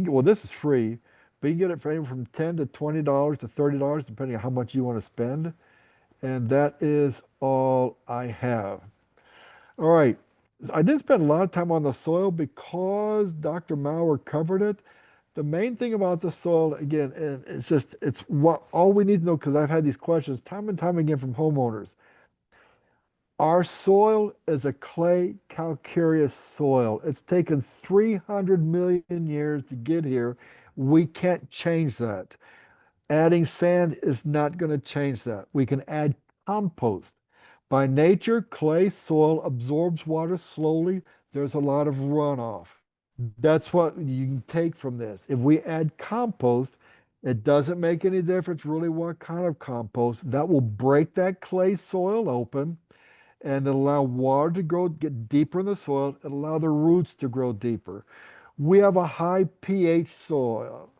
Well, this is free, but you can get it for anywhere from $10 to $20 to $30 depending on how much you want to spend. And that is all I have. All right. I didn't spend a lot of time on the soil because Dr. Maurer covered it. The main thing about the soil, again, and it's what all we need to know because I've had these questions time and time again from homeowners. Our soil is a clay calcareous soil. It's taken 300 million years to get here. We can't change that. Adding sand is not going to change that. We can add compost. By nature, clay soil absorbs water slowly. There's a lot of runoff. That's what you can take from this. If we add compost, it doesn't make any difference really what kind of compost. That will break that clay soil open and allow water to grow, get deeper in the soil, and allow the roots to grow deeper. We have a high pH soil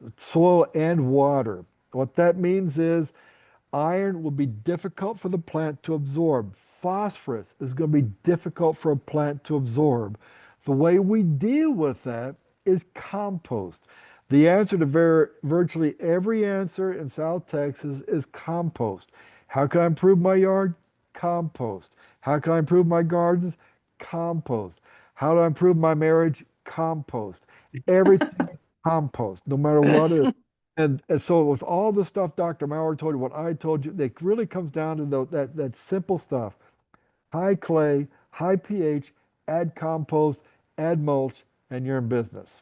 and water. What that means is iron will be difficult for the plant to absorb. Phosphorus is going to be difficult for a plant to absorb. The way we deal with that is compost. The answer to virtually every answer in South Texas is compost. How can I improve my yard? Compost. How can I improve my gardens? Compost. How do I improve my marriage? Compost. Everything is compost, no matter what it is. And so with all the stuff Dr. Maurer told you, what I told you, it really comes down to that simple stuff. High clay, high pH, add compost, add mulch, and you're in business.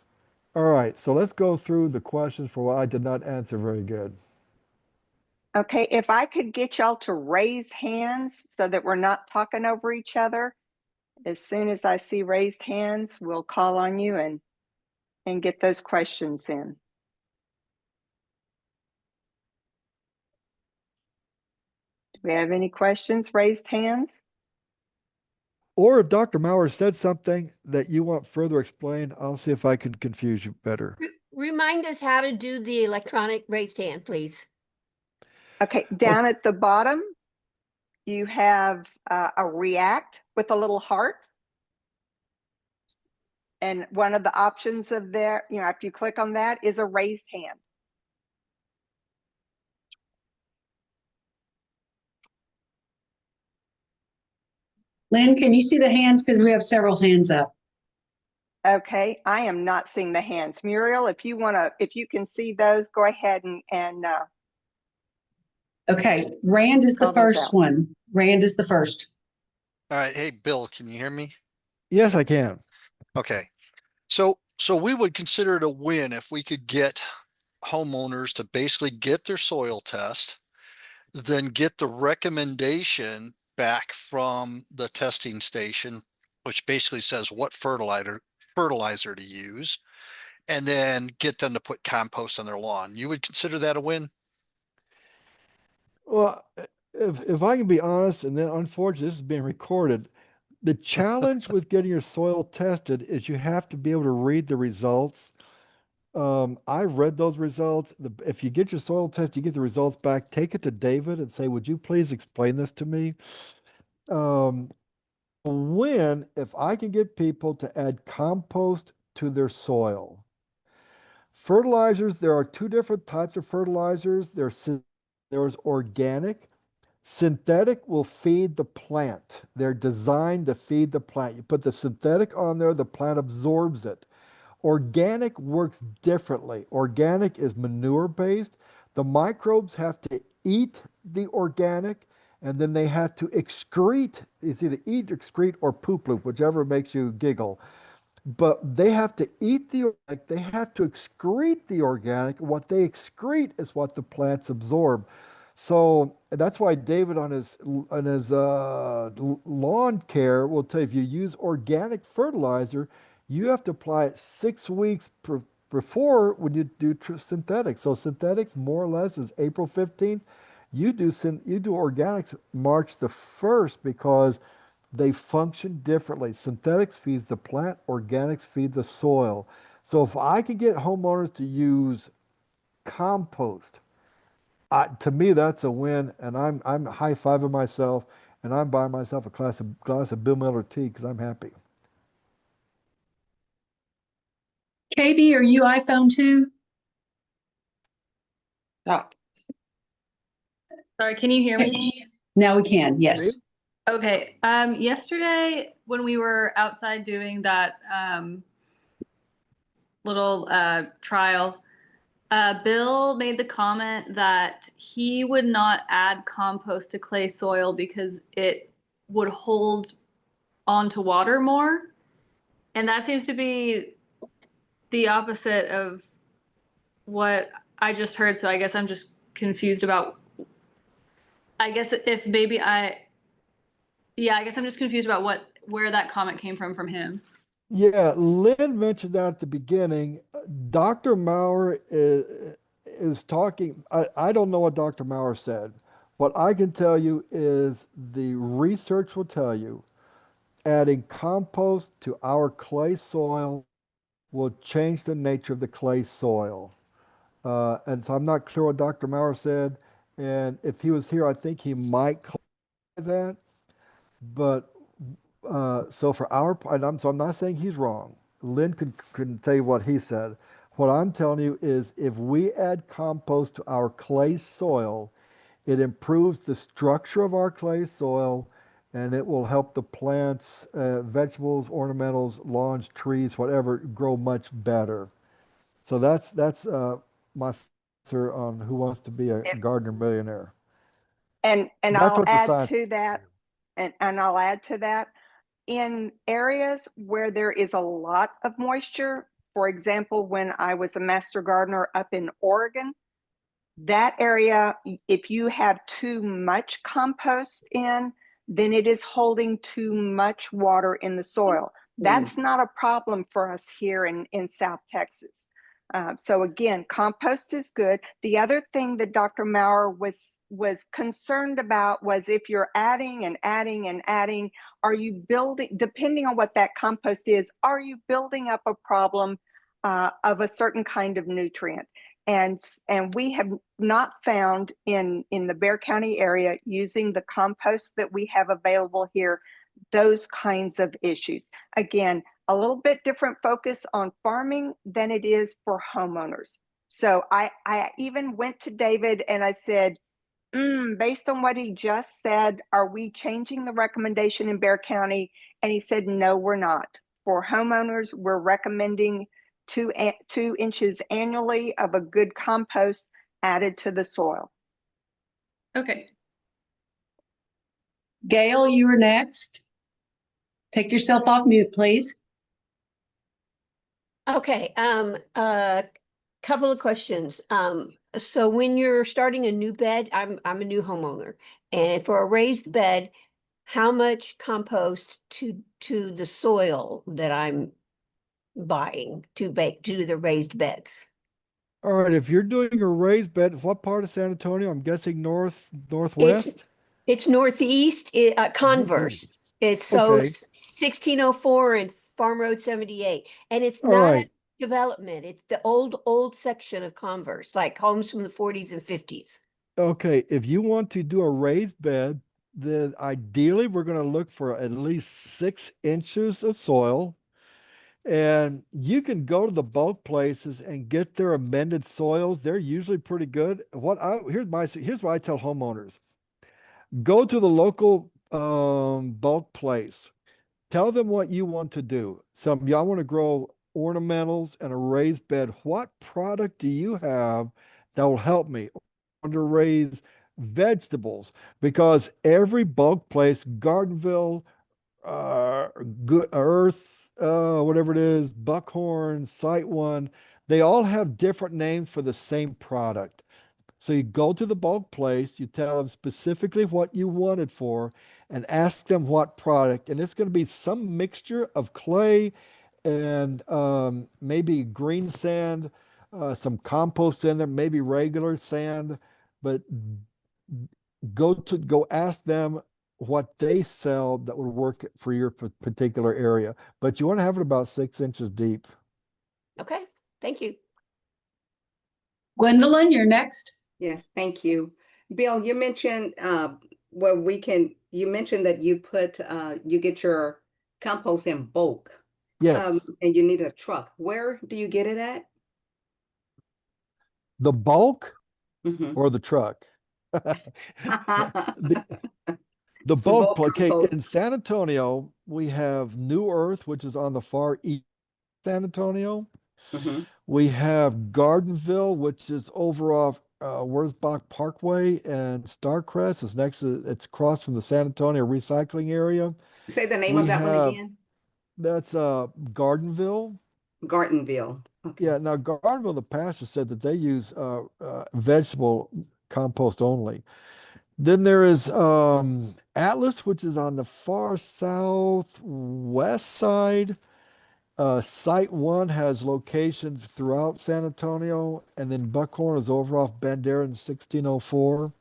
All right, so let's go through the questions for what I did not answer very good. Okay, if I could get y'all to raise hands so that we're not talking over each other, As soon as I see raised hands, we'll call on you and get those questions in. Do we have any questions, raised hands? Or if Dr. Maurer said something that you want further explained, I'll see if I can confuse you better. Remind us how to do the electronic raised hand, please. Okay, down at the bottom, you have a react with a little heart. And one of the options of there, after you click on that, is a raised hand. Lynn, can you see the hands? Because we have several hands up. Okay, I am not seeing the hands. Muriel, if you can see those, go ahead and Okay, Rand is the call those first out. one. Rand is the first. All right. Hey, Bill, can you hear me? Yes, I can. Okay. So we would consider it a win if we could get homeowners to basically get their soil test, then get the recommendation back from the testing station, which basically says what fertilizer to use, and then get them to put compost on their lawn. You would consider that a win? Well, if I can be honest, and then unfortunately this is being recorded, the challenge with getting your soil tested is you have to be able to read the results. I've read those results. If you get your soil test, you get the results back, take it to David and say, would you please explain this to me? If I can get people to add compost to their soil. Fertilizers, there are two different types of fertilizers. There's organic. Synthetic will feed the plant. They're designed to feed the plant. You put the synthetic on there, the plant absorbs it. Organic works differently. Organic is manure based. The microbes have to eat the organic and then they have to excrete. It's either eat, excrete, or poop loop, whichever makes you giggle. But they have to eat the organic, they have to excrete the organic. What they excrete is what the plants absorb. So that's why David on his lawn care will tell you if you use organic fertilizer, you have to apply it 6 weeks before when you do synthetics. So synthetics more or less is April 15th. You do organics March the 1st because they function differently. Synthetics feeds the plant, organics feed the soil. So if I can get homeowners to use compost, to me that's a win, and I'm high fiving myself, and I'm buying myself a glass of Bill Miller tea because I'm happy. KB, are you iPhone 2? Oh, Sorry, can you hear me? Now we can, yes. Okay. Yesterday when we were outside doing that little trial, Bill made the comment that he would not add compost to clay soil because it would hold onto water more. And that seems to be the opposite of what I just heard. So I guess I'm just confused about, I guess if maybe yeah, I guess I'm just confused about where that comment came from him. Yeah, Lynn mentioned that at the beginning. Dr. Maurer is talking. I don't know what Dr. Maurer said. What I can tell you is the research will tell you adding compost to our clay soil will change the nature of the clay soil. And so I'm not clear what Dr. Maurer said. And if he was here, I think he might clarify that. But so for our, so I'm not saying he's wrong. Lynn can tell you what he said. What I'm telling you is if we add compost to our clay soil, it improves the structure of our clay soil and it will help the plants, vegetables, ornamentals, lawns, trees, whatever, grow much better. So that's my answer on who wants to be a gardener millionaire. and That's I'll what the add science. to that, and I'll add to that, in areas where there is a lot of moisture, for example, when I was a master gardener up in Oregon, that area, if you have too much compost in, then it is holding too much water in the soil. That's not a problem for us here in South Texas. So again, compost is good. The other thing that Dr. Maurer was concerned about was if you're adding and adding and adding, are you building, depending on what that compost is, are you building up a problem of a certain kind of nutrient? And we have not found in the Bexar County area, using the compost that we have available here, those kinds of issues. Again, a little bit different focus on farming than it is for homeowners. So I even went to David and I said, based on what he just said, are we changing the recommendation in Bexar County? And he said, no, we're not. For homeowners, we're recommending 2 inches annually of a good compost added to the soil. Okay. Gail, you were next. Take yourself off mute, please. Okay, couple of questions. So when you're starting a new bed, I'm a new homeowner, and for a raised bed, how much compost to the soil that I'm buying to do the raised beds? All right, if you're doing a raised bed, what part of San Antonio? I'm guessing northwest. It's northeast, Converse. It's so Okay. 1604 and Farm Road 78, and it's All not a right. development. It's the old section of Converse, like homes from the 40s and 50s. Okay, if you want to do a raised bed, then ideally we're going to look for at least 6 inches of soil. And you can go to the bulk places and get their amended soils. They're usually pretty good. Here's what I tell homeowners. Go to the local bulk place. Tell them what you want to do. Some y'all want to grow ornamentals and a raised bed. What product do you have that will help me? I want to raise vegetables, because every bulk place, Gardenville, Good Earth, whatever it is, Buckhorn, Site One, they all have different names for the same product. So you go to the bulk place, you tell them specifically what you want it for, and ask them what product. And it's going to be some mixture of clay and maybe green sand, some compost in there, maybe regular sand. But go ask them what they sell that would work for your particular area. But you want to have it about 6 inches deep. Okay, thank you. Gwendolyn, you're next. Yes, thank you. Bill, you mentioned you mentioned that you get your compost in bulk. Yes. And you need a truck. Where do you get it at? The bulk Mhm. or the truck? The The bulk, bulk okay, in compost. San Antonio, we have New Earth, which is on the far east of San Antonio. Mhm. We have Gardenville, which is over off Wurzbach Parkway and Starcrest. It's across from the San Antonio recycling area. Say the name We of that one have, again. that's Gardenville. Gardenville. Okay. Yeah, now Gardenville, the pastor said that they use vegetable compost only. Then there is Atlas, which is on the far southwest side. Site One has locations throughout San Antonio, and then Buckhorn is over off Bandera in 1604.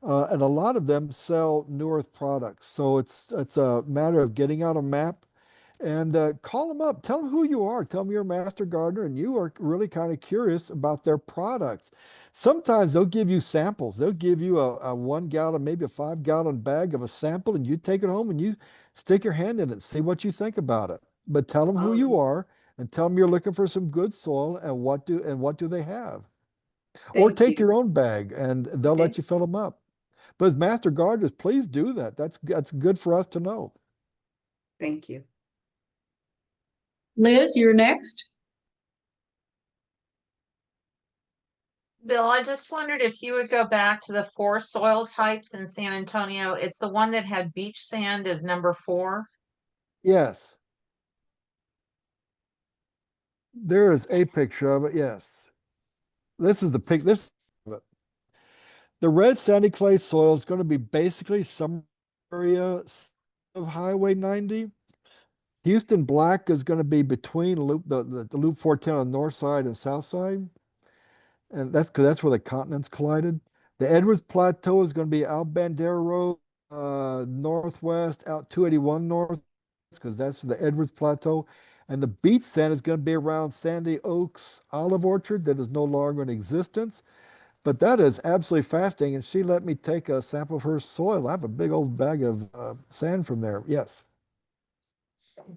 And a lot of them sell New Earth products. So it's a matter of getting out a map and call them up. Tell them who you are. Tell them you're a master gardener and you are really kind of curious about their products. Sometimes they'll give you samples. They'll give you a 1 gallon, maybe a 5 gallon bag of a sample, and you take it home and you stick your hand in it, see what you think about it. But tell them who you are and tell them you're looking for some good soil and what do they have. Or Thank take you. your own bag and they'll let Okay. you fill them up. But as master gardeners, please do that. That's good for us to know. Thank you. Liz, you're next. Bill, I just wondered if you would go back to the 4 soil types in San Antonio. It's the one that had beach sand as number 4. Yes. There is a picture of it. Yes. This is the pic. This of it. The red sandy clay soil is going to be basically somewhere area of Highway 90. Houston Black is going to be between the Loop 410 on the north side and south side. And that's because that's where the continents collided. The Edwards Plateau is going to be out Bandera Road, northwest, out 281 north, because that's the Edwards Plateau. And the beach sand is going to be around Sandy Oaks Olive Orchard that is no longer in existence. But that is absolutely fascinating. And she let me take a sample of her soil. I have a big old bag of sand from there. Yes.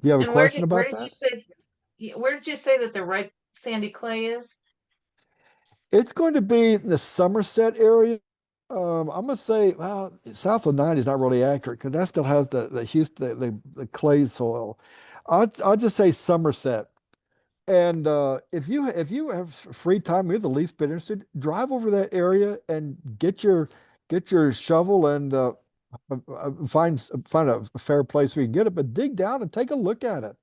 Do you have a And where question did where about did you that? say where did you say that the red sandy clay is? It's going to be in the Somerset area. I'm gonna say, well, south of 90 is not really accurate because that still has the Houston the clay soil. I'll just say Somerset. And if you have free time, you're the least bit interested, drive over that area and get your shovel and find a fair place where you can get it, but dig down and take a look at it.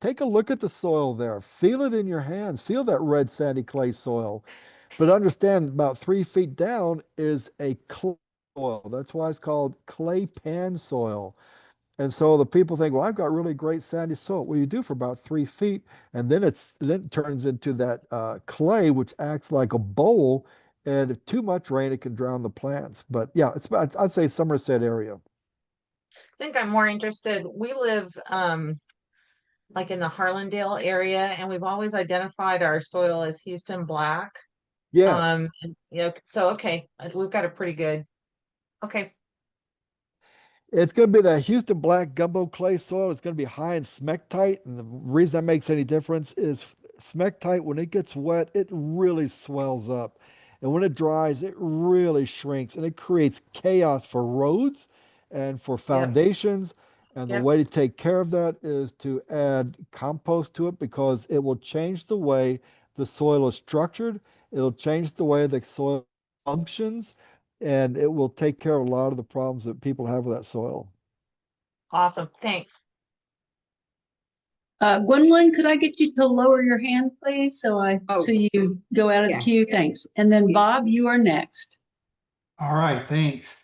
Take a look at the soil there. Feel it in your hands. Feel that red sandy clay soil. But understand about 3 feet down is a clay soil. That's why it's called clay pan soil. And so the people think, well, I've got really great sandy soil. Well, you do for about 3 feet, and then it turns into that clay, which acts like a bowl. And if too much rain, it can drown the plants. But yeah, it's about, I'd say Somerset area. I think I'm more interested. We live like in the Harlandale area, and we've always identified our soil as Houston Black. Yes. So okay, we've got a pretty good. Okay, It's going to be the Houston Black Gumbo clay soil. It's going to be high in smectite. And the reason that makes any difference is smectite, when it gets wet, it really swells up. And when it dries, it really shrinks and it creates chaos for roads and for yep, foundations. And the yep. way to take care of that is to add compost to it because it will change the way the soil is structured. It'll change the way the soil functions and it will take care of a lot of the problems that people have with that soil. Awesome. Thanks. Gwendolyn, could I get you to lower your hand, please? So Oh, you go out of the yes. queue. Thanks. And then Yeah. Bob, you are next. All right, thanks.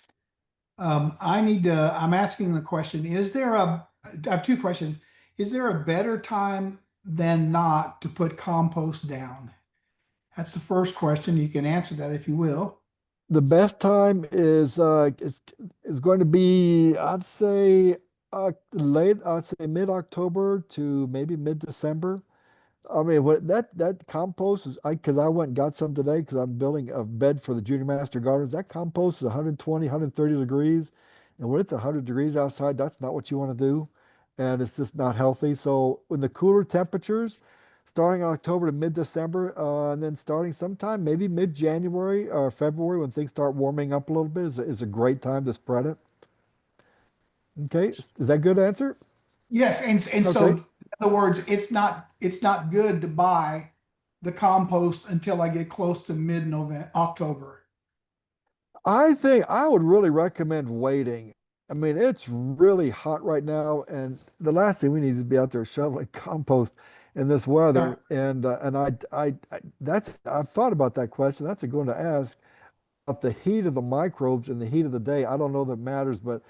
I'm asking the question, I have two questions. Is there a better time than not to put compost down? That's the first question. You can answer that if you will. The best time is going to be, I'd say mid-October to maybe mid-December. I mean, what that compost is, because I went and got some today because I'm building a bed for the junior master gardens. That compost is 120, 130 degrees, and when it's 100 degrees outside, that's not what you want to do, and it's just not healthy. So when the cooler temperatures, starting October to mid-December, and then starting sometime maybe mid-January or February when things start warming up a little bit, is a great time to spread it. Okay, is that a good answer? Yes, and so Okay. in other words, it's not good to buy the compost until I get close to mid-November, October. I think I would really recommend waiting. I mean, it's really hot right now, and the last thing we need is to be out there shoveling compost in this Yeah. weather. And that's I've thought about that question. That's a good one to ask about the heat of the microbes and the heat of the day. I don't know that matters, but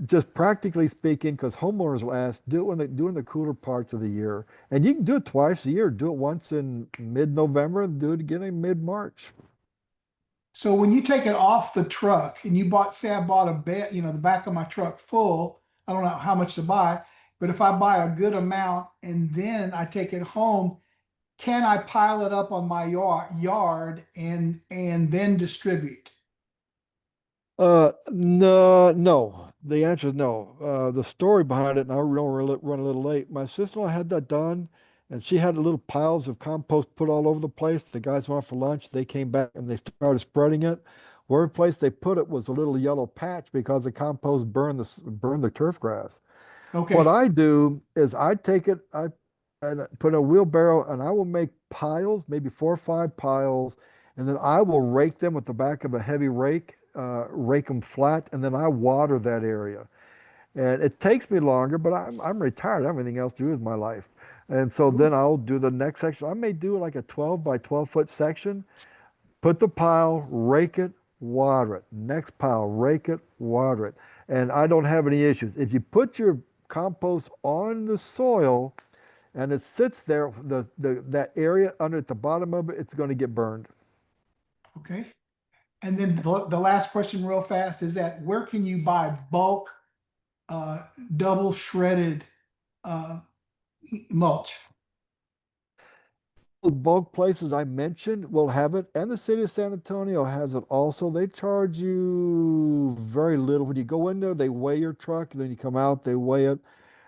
just practically speaking, because homeowners will ask, do it when they during the cooler parts of the year, and you can do it twice a year. Do it once in mid-November and do it again in mid-March. So when you take it off the truck and say I bought a bed, the back of my truck full, I don't know how much to buy, but if I buy a good amount and then I take it home, can I pile it up on my yard and then distribute? No, no. The answer is no. The story behind it, and I don't run a little late. My sister-in-law had that done, and she had little piles of compost put all over the place. The guys went out for lunch. They came back and they started spreading it. Where place they put it was a little yellow patch because the compost burned the turf grass. What Okay. I do is I take it, I and put in a wheelbarrow, and I will make piles, maybe 4 or 5 piles, and then I will rake them with the back of a heavy rake, rake them flat, and then I water that area. And it takes me longer, but I'm retired. I have anything else to do with my life. And so then I'll do the next section. I may do like a 12 by 12 foot section, put the pile, rake it, water it. Next pile, rake it, water it. and I don't have any issues. If you put your compost on the soil and it sits there, that area under at the bottom of it, it's going to get burned. Okay. And then the last question real fast is that where can you buy bulk double shredded uh, mulch? The bulk places I mentioned will have it, and the city of San Antonio has it also. They charge you very little. When you go in there, they weigh your truck, and then you come out, they weigh it.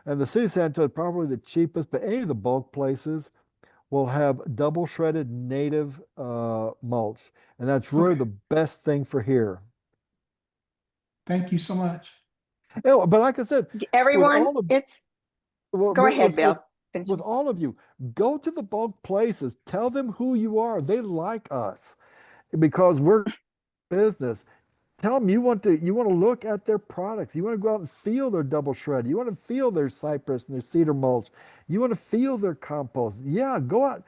And the city of San Antonio is probably the cheapest, but any of the bulk places will have double shredded native mulch. And that's really Okay. the best thing for here. Thank you so much. Oh, but like I said, with Everyone, all of it's, well, go ahead, Bill. Finish. with all of you, go to the bulk places. Tell them who you are. They like us because we're business. Tell them you want to look at their products. You want to go out and feel their double shred. You want to feel their cypress and their cedar mulch. You want to feel their compost. Yeah, go out.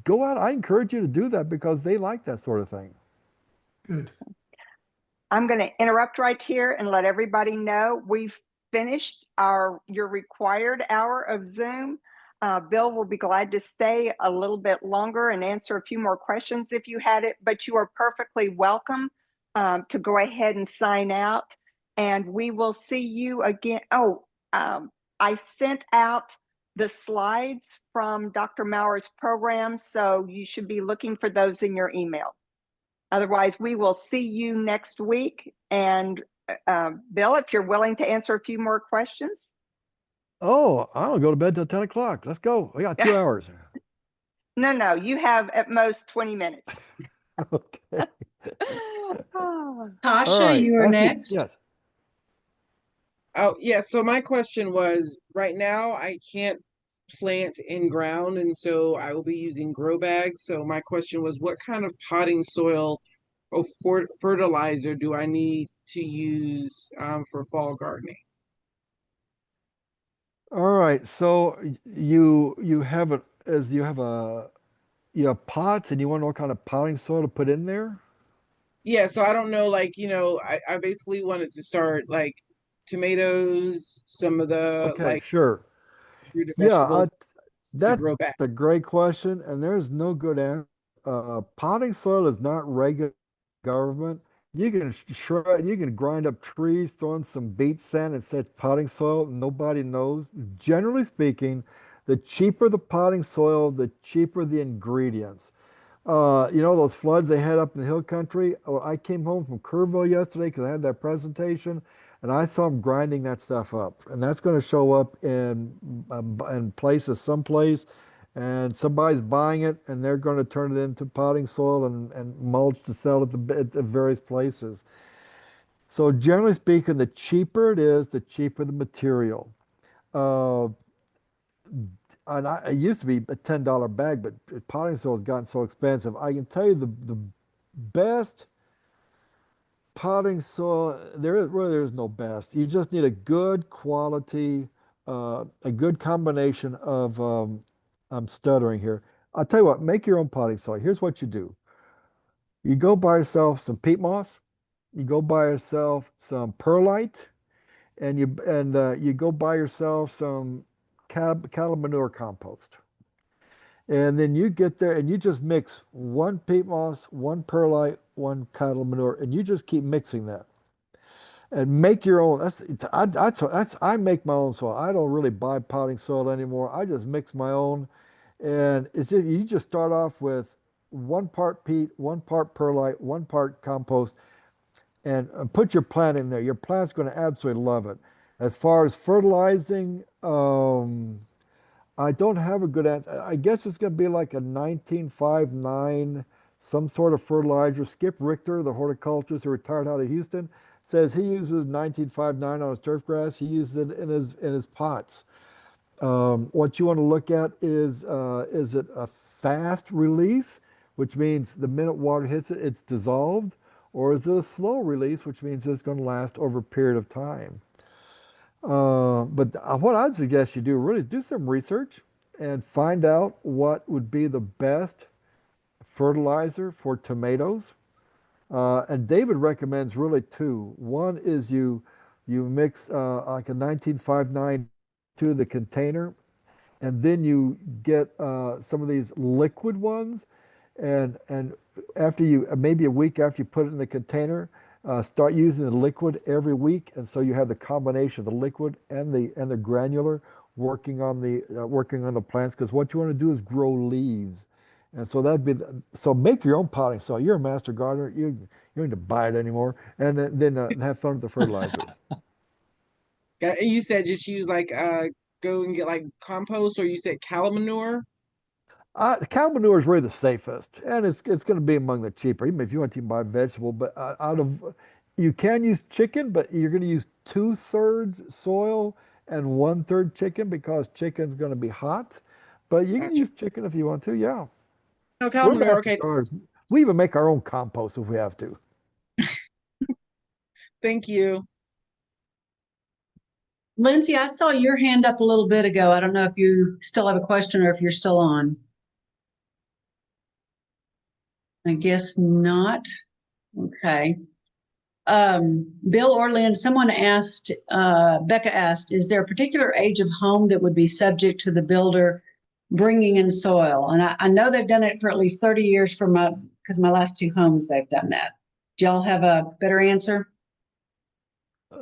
Go out. I encourage you to do that because they like that sort of thing. Good. I'm going to interrupt right here and let everybody know we've finished your required hour of Zoom. Bill will be glad to stay a little bit longer and answer a few more questions if you had it, but you are perfectly welcome to go ahead and sign out, and we will see you again. Oh, I sent out the slides from Dr. Mauer's program, so you should be looking for those in your email. Otherwise, we will see you next week. And Bill, if you're willing to answer a few more questions. Oh, I don't go to bed till 10 o'clock. Let's go. We got 2 hours. No, you have at most 20 minutes. Okay. Oh. All Tasha, right. you are That's it. next. Yes. Oh, yeah. So my question was, right now I can't plant in ground, and so I will be using grow bags. So my question was, what kind of potting soil or fertilizer do I need to use for fall gardening? All right. So you have it as you have pots and you want to know what kind of potting soil to put in there? Yeah, so I don't know, like, I basically wanted to start like tomatoes, some of the Okay, like sure. fruit and Yeah, vegetables to that's grow back. a great question, and there's no good answer. Potting soil is not regular government. You can shred, you can grind up trees, throw in some beach sand and set potting soil, and nobody knows. Generally speaking, the cheaper the potting soil, the cheaper the ingredients. Those floods they had up in the hill country. Oh, I came home from Kerrville yesterday because I had that presentation, and I saw them grinding that stuff up, and that's going to show up in places, someplace, and somebody's buying it, and they're going to turn it into potting soil and mulch to sell at the various places. So generally speaking, the cheaper it is, the cheaper the material. Uh, it used to be a $10 bag, but potting soil has gotten so expensive. I can tell you the best potting soil, there is no best. You just need a good quality, a good combination of, I'm stuttering here. I'll tell you what, make your own potting soil. Here's what you do. You go buy yourself some peat moss, you go buy yourself some perlite, and you go buy yourself some cattle manure compost. And then you get there and you just mix one peat moss, one perlite, one cattle manure, and you just keep mixing that. And make your own. I make my own soil. I don't really buy potting soil anymore. I just mix my own. And you just start off with 1 part peat, 1 part perlite, 1 part compost, and put your plant in there. Your plant's going to absolutely love it. As far as fertilizing, I don't have a good answer. I guess it's going to be like a 1959, some sort of fertilizer. Skip Richter, the horticulturist who retired out of Houston, says he uses 1959 on his turf grass. He uses it in his pots. What you want to look at is it a fast release, which means the minute water hits it, it's dissolved, or is it a slow release, which means it's going to last over a period of time. But what I'd suggest you do really is do some research and find out what would be the best fertilizer for tomatoes. And David recommends really two. One is you You mix like a 1959 to the container, and then you get some of these liquid ones, and after you maybe a week after you put it in the container, start using the liquid every week, and so you have the combination of the liquid and the granular working on the plants, because what you want to do is grow leaves. And so so make your own potting soil. You're a master gardener. You don't need to buy it anymore, and then have fun with the fertilizer. You said just use like go and get like compost, or you said cow manure. Cow manure is really the safest, and it's going to be among the cheaper, even if you want to buy vegetable. But you can use chicken, but you're going to use 2/3 soil and 1/3 chicken, because chicken's going to be hot. But you can Gotcha. use chicken if you want to. Yeah, No, cow we're manure. master Okay, gardeners. We even make our own compost if we have to. thank you. Lindsay, I saw your hand up a little bit ago. I don't know if you still have a question or if you're still on. I guess not. Okay. Bill or Lynn, someone asked, Becca asked, is there a particular age of home that would be subject to the builder bringing in soil? And I know they've done it for at least 30 years because my last 2 homes, they've done that. Do y'all have a better answer?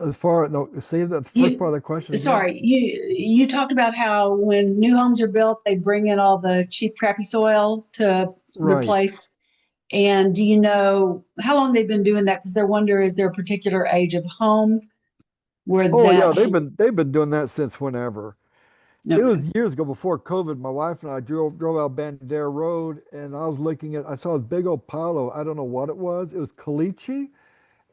As far no, say the first part of the question again. Sorry, you talked about how when new homes are built, they bring in all the cheap, crappy soil to Right. replace. And do you know how long they've been doing that? Because they're wondering, is there a particular age of home where Oh yeah, that? they've been doing that since whenever. It Okay. was years ago before COVID. My wife and I drove out Bandera Road, and I saw this big old pile of, I don't know what it was. It was caliche,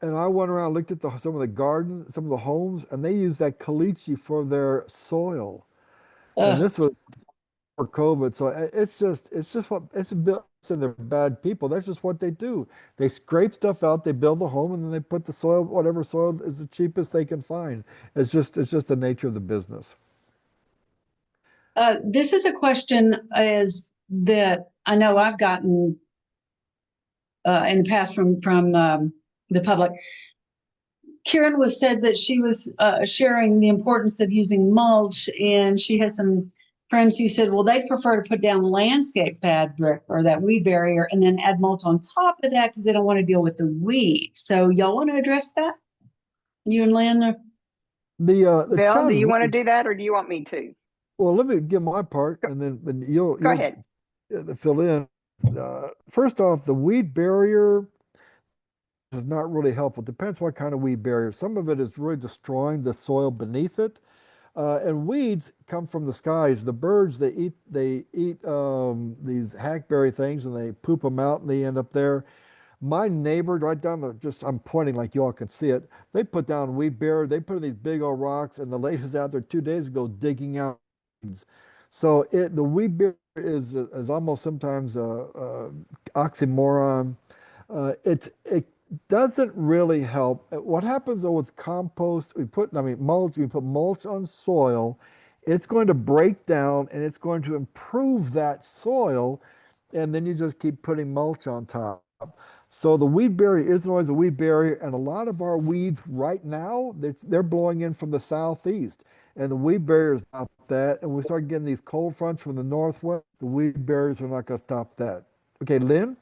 and I went around, looked at some of the gardens, some of the homes, and they used that caliche for their soil. And Ugh. this was for COVID, so it's just what it's built. So they're bad people. That's just what they do. They scrape stuff out, they build a home, and then they put the soil, whatever soil is the cheapest they can find. It's just the nature of the business. This is a question is that I know I've gotten in the past from the public. Karen was said that she was sharing the importance of using mulch, and she has some friends who said, well, they prefer to put down landscape fabric or that weed barrier and then add mulch on top of that because they don't want to deal with the weeds. So y'all want to address that? You and Lynn? The Bill, do challenge you want to with, do that or do you want me to? well, let me give my part, and then you'll Go ahead. fill in. First off, the weed barrier is not really helpful. Depends what kind of weed barrier. Some of it is really destroying the soil beneath it. And weeds come from the skies. The birds, they eat these hackberry things, and they poop them out, and they end up there. My neighbor right down I'm pointing like you all can see it. They put down weed barrier. They put in these big old rocks, and the lady's out there 2 days ago digging out weeds. So the weed barrier is almost sometimes a oxymoron. It doesn't really help. What happens though with compost, mulch, we put mulch on soil, it's going to break down and it's going to improve that soil, and then you just keep putting mulch on top. So the weed barrier isn't always a weed barrier, and a lot of our weeds right now, they're blowing in from the southeast, and the weed barrier is not that. And we start getting these cold fronts from the northwest, the weed barriers are not going to stop that. Okay, Lynn?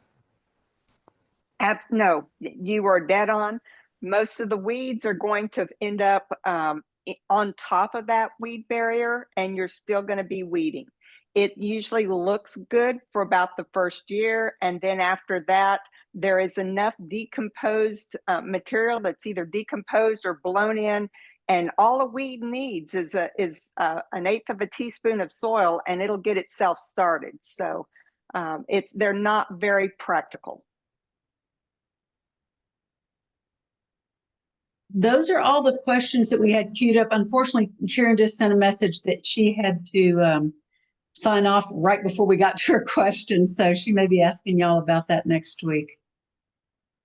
No, you are dead on. Most of the weeds are going to end up on top of that weed barrier, and you're still going to be weeding. It usually looks good for about the first year, and then after that, there is enough decomposed material that's either decomposed or blown in, and all a weed needs is an 1/8 of a teaspoon of soil, and it'll get itself started. So they're not very practical. Those are all the questions that we had queued up. Unfortunately, Karen just sent a message that she had to sign off right before we got to her questions. So she may be asking y'all about that next week.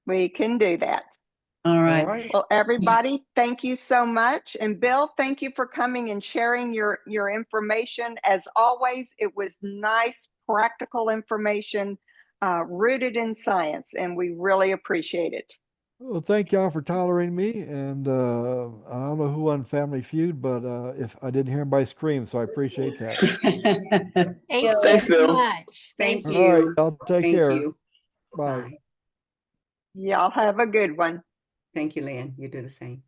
We can do that. All right. All right. Well, everybody, thank you so much. And Bill, thank you for coming and sharing your information. As always, it was nice, practical information rooted in science, and we really appreciate it. Well, thank y'all for tolerating me, and I don't know who won Family Feud, but if I didn't hear anybody scream, so I appreciate that. Thank you Thanks, very Bill. much. Thank All right, you. y'all take Thank care. you. Bye. Bye. Y'all have a good one. Thank you, Lynn. You do the same.